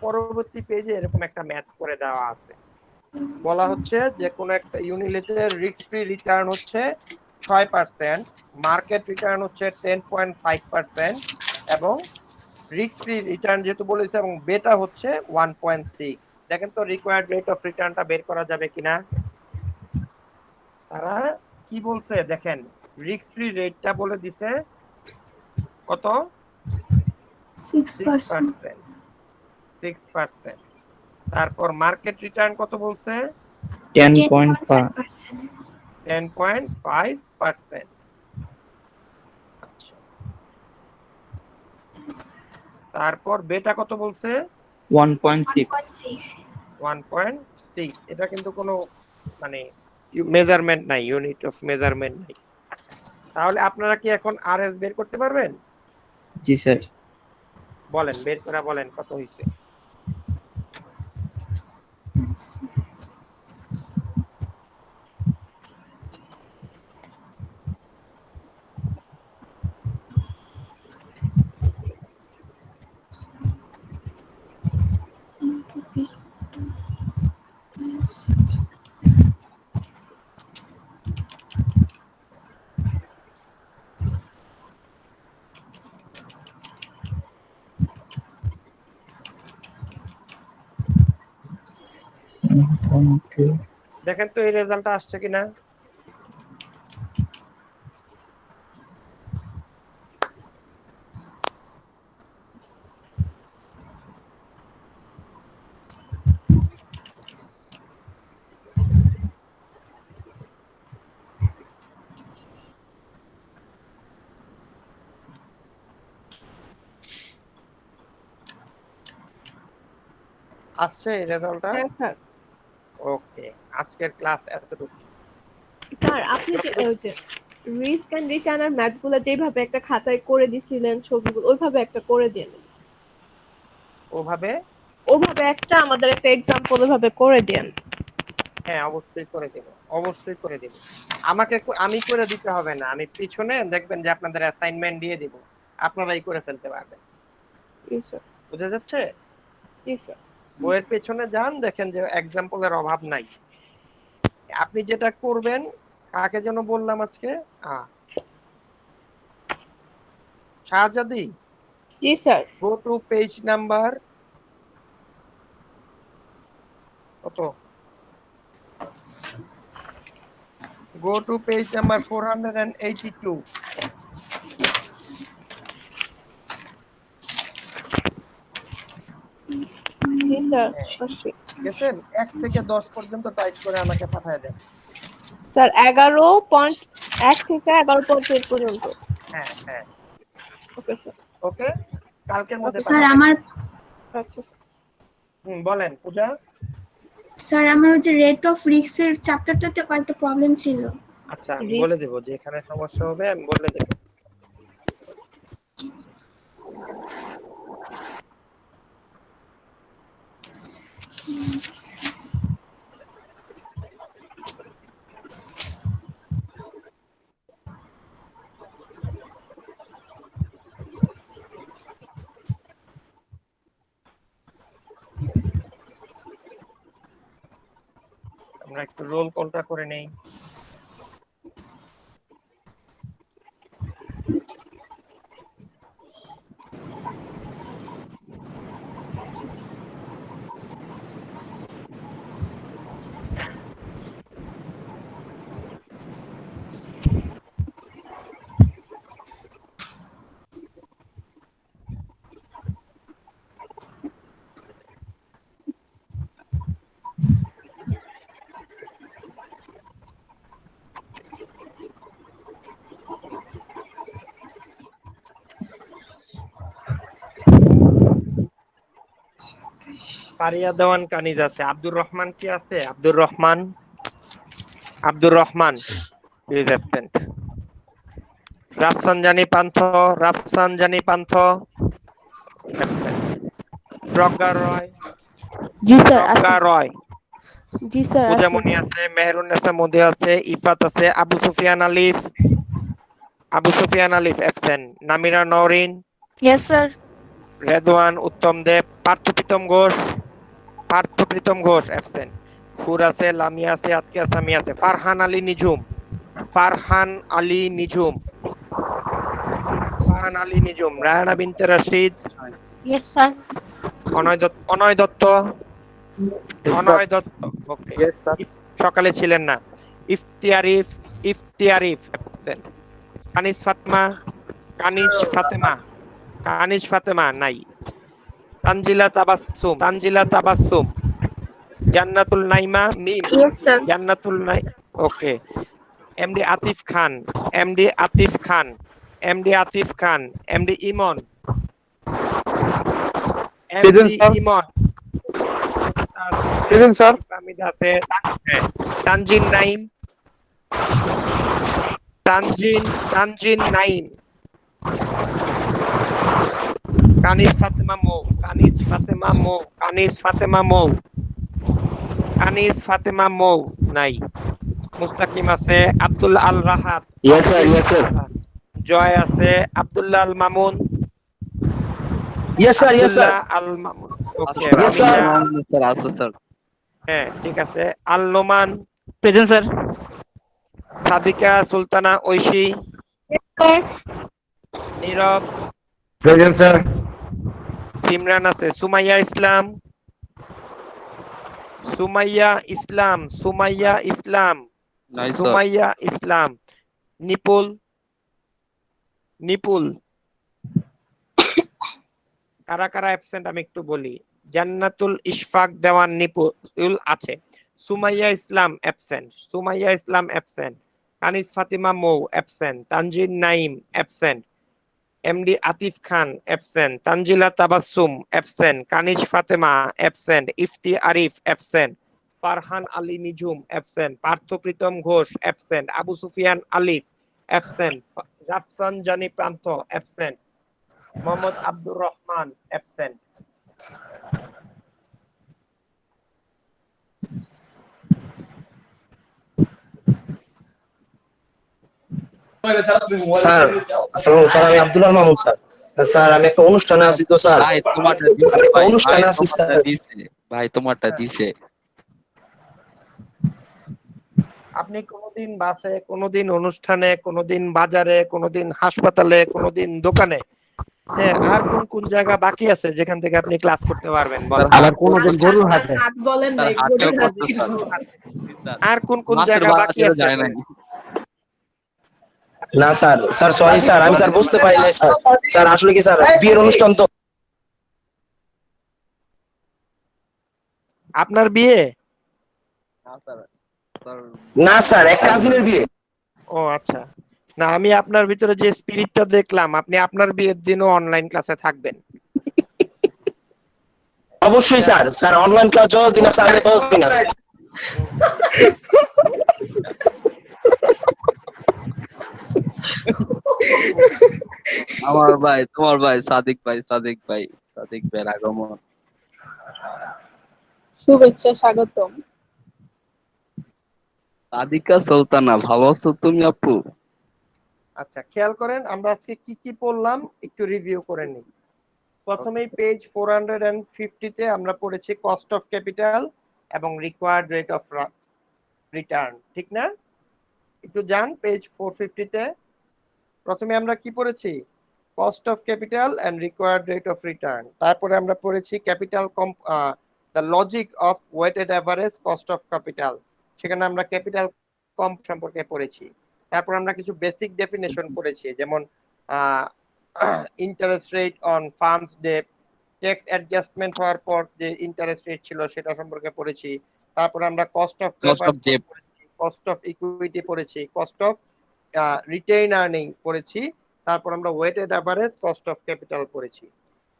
পরবর্তী পেজে এরকম একটা ম্যাথ করে দেওয়া আছে। বলা হচ্ছে যে কোন একটা ইউনিটের রিস্ক ফ্রি রিটার্ন হচ্ছে 6%, মার্কেট রিটার্ন হচ্ছে 10.5% এবং রিস্ক ফ্রি রিটার্ন যেহেতু বলেছে এবং বেটা হচ্ছে 1.6। দেখেন তো রিকোয়ার্ড রেট অফ রিটার্নটা বের করা যাবে কিনা। তারা কি বলছে দেখেন, রিস্ক ফ্রি রেটটা বলে দিছে কত? 6%. 6%। তারপর মার্কেট রিটার্ন কত বলছে? 10.5। 10.5%। আচ্ছা, তারপর বেটা কত বলছে? 1.6। 1.6। এটা কিন্তু কোনো মানে মেজারমেন্ট নাই, ইউনিট অফ মেজারমেন্ট নাই। তাহলে আপনারা কি এখন আরএস বের করতে পারবেন? জি স্যার। বলেন, বের করে বলেন কত হইছে। দেখেন তো এই রেজাল্টটা আসছে কিনা। আসছে এই রেজাল্টটা? হ্যাঁ স্যার। ওকে, আজকের ক্লাস এতটুকু। স্যার আপনি যে ওই যে রিস্ক এন্ড রিটার্ন আর ম্যাথগুলো যেভাবে একটা খাতায় করে দিছিলেন ছবিগুলো ওইভাবে একটা করে দিন। ওভাবে ওভাবে একটা আমাদের একটা এক্সাম্পল ওইভাবে করে দেন। হ্যাঁ অবশ্যই করে দেব, অবশ্যই করে দেব। আমি করে দিতে হবে না, আমি পিছনে দেখবেন যে আপনাদের অ্যাসাইনমেন্ট দিয়ে দিব, আপনারাই করে ফেলতে পারবেন। জি স্যার। বুঝা যাচ্ছে? জি স্যার। বইয়ের পেছনে যান, দেখেন যে এক্সাম্পলের অভাব নাই। আপনি যেটা করবেন, কাকে যেন বললাম আজকে, শাহজাদি, জি sir. Go to page number কত, go to page number 482. জি স্যার। আসছি। গেছেন? 1 থেকে 10 পর্যন্ত টাইপ করে আমাকে পাঠিয়ে দেন। স্যার 11.1 থেকে 11.8 পর্যন্ত। হ্যাঁ হ্যাঁ ওকে স্যার। ওকে, কালকের মধ্যে স্যার পাঠাবেন। আমার আচ্ছা। বলেন পূজা। স্যার আমার ওই যে রেট অফ রিস্কের চ্যাপ্টারটাতে কয়েকটা প্রবলেম ছিল। আচ্ছা আমি জি। বলে দেব যে এখানে সমস্যা হবে, আমি বলে দেব। আমরা একটু রোল কলটা করে নেই। পারিয়া দেওয়ান কানিজ আছে, আব্দুর রহমান কি আছে? Abdur Rahman, Abdur Rahman is absent. Rafsanjani Pantho, Rafsanjani Pantho absent. Pragya Roy, জি স্যার প্রজ্ঞা আছে। রয়, জি স্যার আছে। পূজামণি আছে, মেহরুন্নেসা মধ্যে আছে, ইফাত আছে, আবু সুফিয়ান আলিফ, Abu Sufian Alif absent. Namira Nowrin, yes sir. Redwan Uttam Deb, Parthapritam Ghosh, Parthapritam Ghosh absent. ফুর আছে, লামিয়া আছে, আতকিয়া সামি আছে। ফারহান আলী নিঝুম, ফারহান আলী নিঝুম, ফারহান আলী নিঝুম। রায়না বিনতে রশিদ, ইয়েস স্যার। অনয় দত্ত, অনয় দত্ত, অনয় দত্ত ওকে, সকালে ছিলেন না। ইফতিয়ারিফ, ইফতিয়ারিফ অ্যাবসেন্ট। কানিজ ফাতেমা, কানিজ ফাতেমা, কানিজ ফাতেমা নাই। তানজিলা তাবাসসুম, তানজিলা তাবাসসুম। জান্নাতুল নাইমা মিম, ইয়েস স্যার। জান্নাতুল নাই ওকে। এমডি আতিফ খান, এমডি আতিফ খান, এমডি আতিফ খান। এমডি ইমন, এমডি ইমন প্রেজেন্ট স্যার। হামিদ আছে, হ্যাঁ। তানজিন নাইম, তানজিন, তানজিন নাইম। কানিজ ফাতেমা মৌ, কানিজ ফাতেমা মৌ, কানিজ ফাতেমা মৌ, কানিজ ফাতেমা মৌ নাই। মুস্তাকিম আছে, Abdullah Al Rahat, yes sir, yes sir. Joy আছে, Abdullah Al Mamun, yes sir, yes sir. Abdullah Al Mamun okay. Yes, sir. Sir আছে স্যার। হ্যাঁ ঠিক আছে। Al Noman, Present, sir. Sadika Sultana Oishi, Nirob, present sir. Simran আছে, সুমাইয়া ইসলাম, সুমাইয়া ইসলাম, সুমাইয়া ইসলাম, নাই স্যার। সুমাইয়া ইসলাম। নিপুল, নিপুল। কারা কারা অ্যাবসেন্ট আমি একটু বলি। জান্নাতুল ইশফাক দেওয়ান নিপুল আছে। Sumaiya Islam absent, Sumaiya Islam absent. Kaniz Fatima Mou absent. Tanzin Naim absent. MD Atif Khan absent. Tanzila Tabassum absent. Kaniz Fatema absent. Ifti Arif absent. Farhan Ali Nijhum absent. Parthapritam Ghosh absent. Abu Sufian Alif absent. Rafsanjani Pranto absent. Mohammad Abdur Rahman absent. Sir আসসালামু স্যার, আমি আব্দুল্লাহ মাহমুদ স্যার। স্যার আমি একটা অনুষ্ঠানে আছি তো স্যার। ভাই তোমারটা দিছে, আমি একটা ভাই অনুষ্ঠানে আছি তোমারটা স্যার। দিছে, ভাই তোমারটা দিছে। আপনি কোনোদিন বাসে, কোনোদিন অনুষ্ঠানে, কোনোদিন বাজারে, কোনোদিন হাসপাতালে, কোনোদিন দোকানে, হ্যাঁ, আর কোন কোন জায়গা বাকি আছে যেখান থেকে আপনি ক্লাস করতে পারবেন বলেন? আবার কোনদিন গরুর হাটে, হাত বলেন তার নাই, হাটেও গরুর হাত করতে ছিল। আর কোন কোন মাছের জায়গা বাকি বাজারে আছে যায় বলেন? নাই। না স্যার, স্যার সরি স্যার, আমি স্যার বুঝতে পারি নাই স্যার। স্যার আসলে কি স্যার বিয়ের অনুষ্ঠান তো। আপনার বিয়ে? না স্যার, স্যার না স্যার, এক কাজিনের বিয়ে। ও আচ্ছা। না, আমি আপনার ভিতরে যে স্পিরিটটা দেখলাম, আপনি আপনার বিয়ের দিনও অনলাইন ক্লাসে থাকবেন। অবশ্যই স্যার। স্যার অনলাইন ক্লাস যতদিন আছে আমি ততদিন আছে। আমার ভাই, তোমার ভাই সাদিক ভাই, সাদিক ভাই, সাদিক ভাইয়ের আগমন। শুভেচ্ছা, স্বাগতম। সাদিকা সুলতানা, ভালো আছো তুমি আপু? আচ্ছা, খেয়াল করেন আমরা আজকে কি কি পড়লাম একটু রিভিউ করে নিই। প্রথমেই পেজ 450 তে আমরা পড়েছি কস্ট অফ ক্যাপিটাল এবং রিকোয়ার্ড রেট অফ রিটার্ন, ঠিক না? একটু যান পেজ 450 তে। প্রথমে আমরা কি পড়েছি? Cost of capital and required rate of return. তারপরে আমরা পড়েছি capital the logic of weighted average cost of capital. সেখানে আমরা ক্যাপিটাল কম্প সম্পর্কে পড়েছি। তারপর আমরা কিছু বেসিক ডেফিনেশন পড়েছি, যেমন interest rate on firm's debt, tax adjustment হওয়ার পর যে ইন্টারেস্ট রেট ছিল সেটা সম্পর্কে পড়েছি। তারপর আমরা কস্ট অফ debt, পড়েছি, কস্ট অফ ইকুইটি পড়েছি, কস্ট অফ রিটেইন আর্নিং পড়েছি। তারপর আমরা weighted average cost of capital পড়েছি।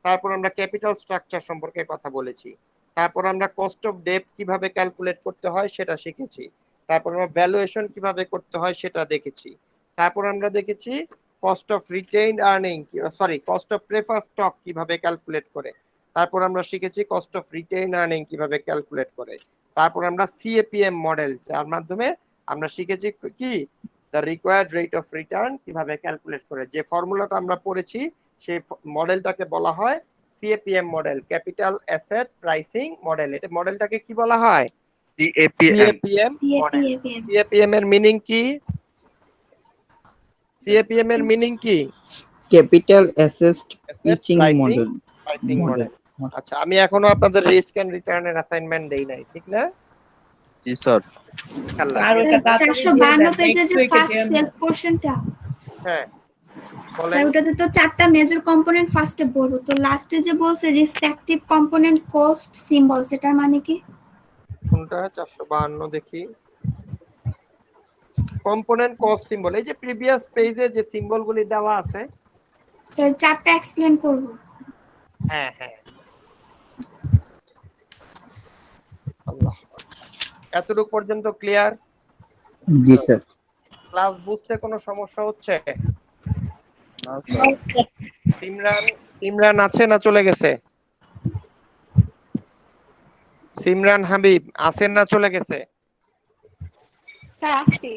তারপর আমরা ক্যাপিটাল স্ট্রাকচার সম্পর্কে কথা বলেছি। তারপর আমরা কস্ট অফ ডেট কিভাবে ক্যালকুলেট করতে হয় সেটা শিখেছি। তারপর আমরা ভ্যালুয়েশন কিভাবে করতে হয় সেটা দেখেছি। তারপর আমরা দেখেছি cost of retained earning, cost of prefer stock কিভাবে ক্যালকুলেট করে। তারপর আমরা শিখেছি কস্ট অফ রিটেইন আর্নিং কিভাবে ক্যালকুলেট করে। তারপর আমরা সিএপিএম মডেল, যার মাধ্যমে আমরা শিখেছি কি the required rate of return কিভাবে ক্যালকুলেট করে। যে ফর্মুলাটা আমরা পড়েছি সেই মডেলটাকে বলা হয় CAPM model, capital asset pricing model. এটা মডেলটাকে কি বলা হয়? CAPM model. সিএপিএম এর মিনিং কি? সিএপিএম এর মিনিং কি? Capital asset pricing model. আচ্ছা, আমি এখনো আপনাদের রিস্ক এন্ড রিটার্নের অ্যাসাইনমেন্ট দেই নাই, ঠিক না? জি স্যার। খেলা। আর ওটা তাড়াতাড়ি দিয়ে 452 দেন, পেজে next যে week এ ফার্স্ট দিয়ে দেন। সেলস কোশ্চেনটা, হ্যাঁ, স্যার বলেন। ওটাতে তো 4টা মেজর কম্পোনেন্ট ফার্স্টে বলবো, তো লাস্টে যে বলছে রেসপেক্টিভ কম্পোনেন্ট কোস্ট সিম্বল, সেটার মানে কি? কোনটা? 452 দেখি। কম্পোনেন্ট কস্ট সিম্বল, এই যে প্রিভিয়াস পেজে যে সিম্বলগুলি দেওয়া আছে। স্যার 4টা এক্সপ্লেন করব। হ্যাঁ হ্যাঁ, আল্লাহ। এতটুকু পর্যন্ত ক্লিয়ার? জি স্যার। ক্লাস বুঝতে কোনো সমস্যা হচ্ছে? সিমরান আছে না চলে গেছে? সিমরান হাবিব আছেন না চলে গেছে? স্যার আসছি।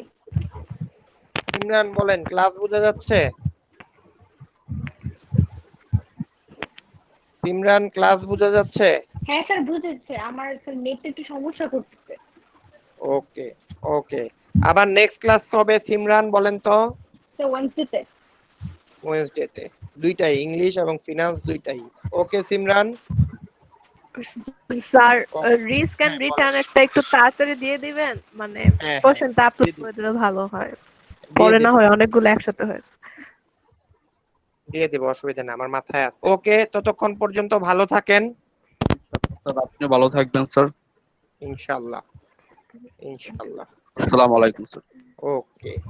সিমরান বলেন, ক্লাস বোঝা যাচ্ছে? সিমরান ক্লাস বোঝা যাচ্ছে? হ্যাঁ স্যার বুঝেছে, আমার স্যার নেটে একটু সমস্যা করতেছে। ওকে ওকে। আবার নেক্সট ক্লাস কবে সিমরান বলেন তো? Sir Wednesday. ওয়েডনেসডেতে, দুইটাই ইংলিশ এবং ফিনান্স দুইটাই। Okay Simran. Sir risk and return একটা একটু তাড়াতাড়ি দিয়ে দিবেন, মানে হ্যাঁ, কোশ্চেনটা আপলোড দিয়ে দিবো। করে দিলে ভালো হয়, দিয়ে পরে না দিবো, হয় অনেকগুলো একসাথে হয়। দিয়ে দেবো, অসুবিধা নেই, আমার মাথায় আছে। ওকে, ততক্ষণ পর্যন্ত ভালো থাকেন। স্যার আপনি ভালো থাকবেন স্যার। ইনশাআল্লাহ ইনশাআল্লাহ। আসসালামু আলাইকুম স্যার। ওকে।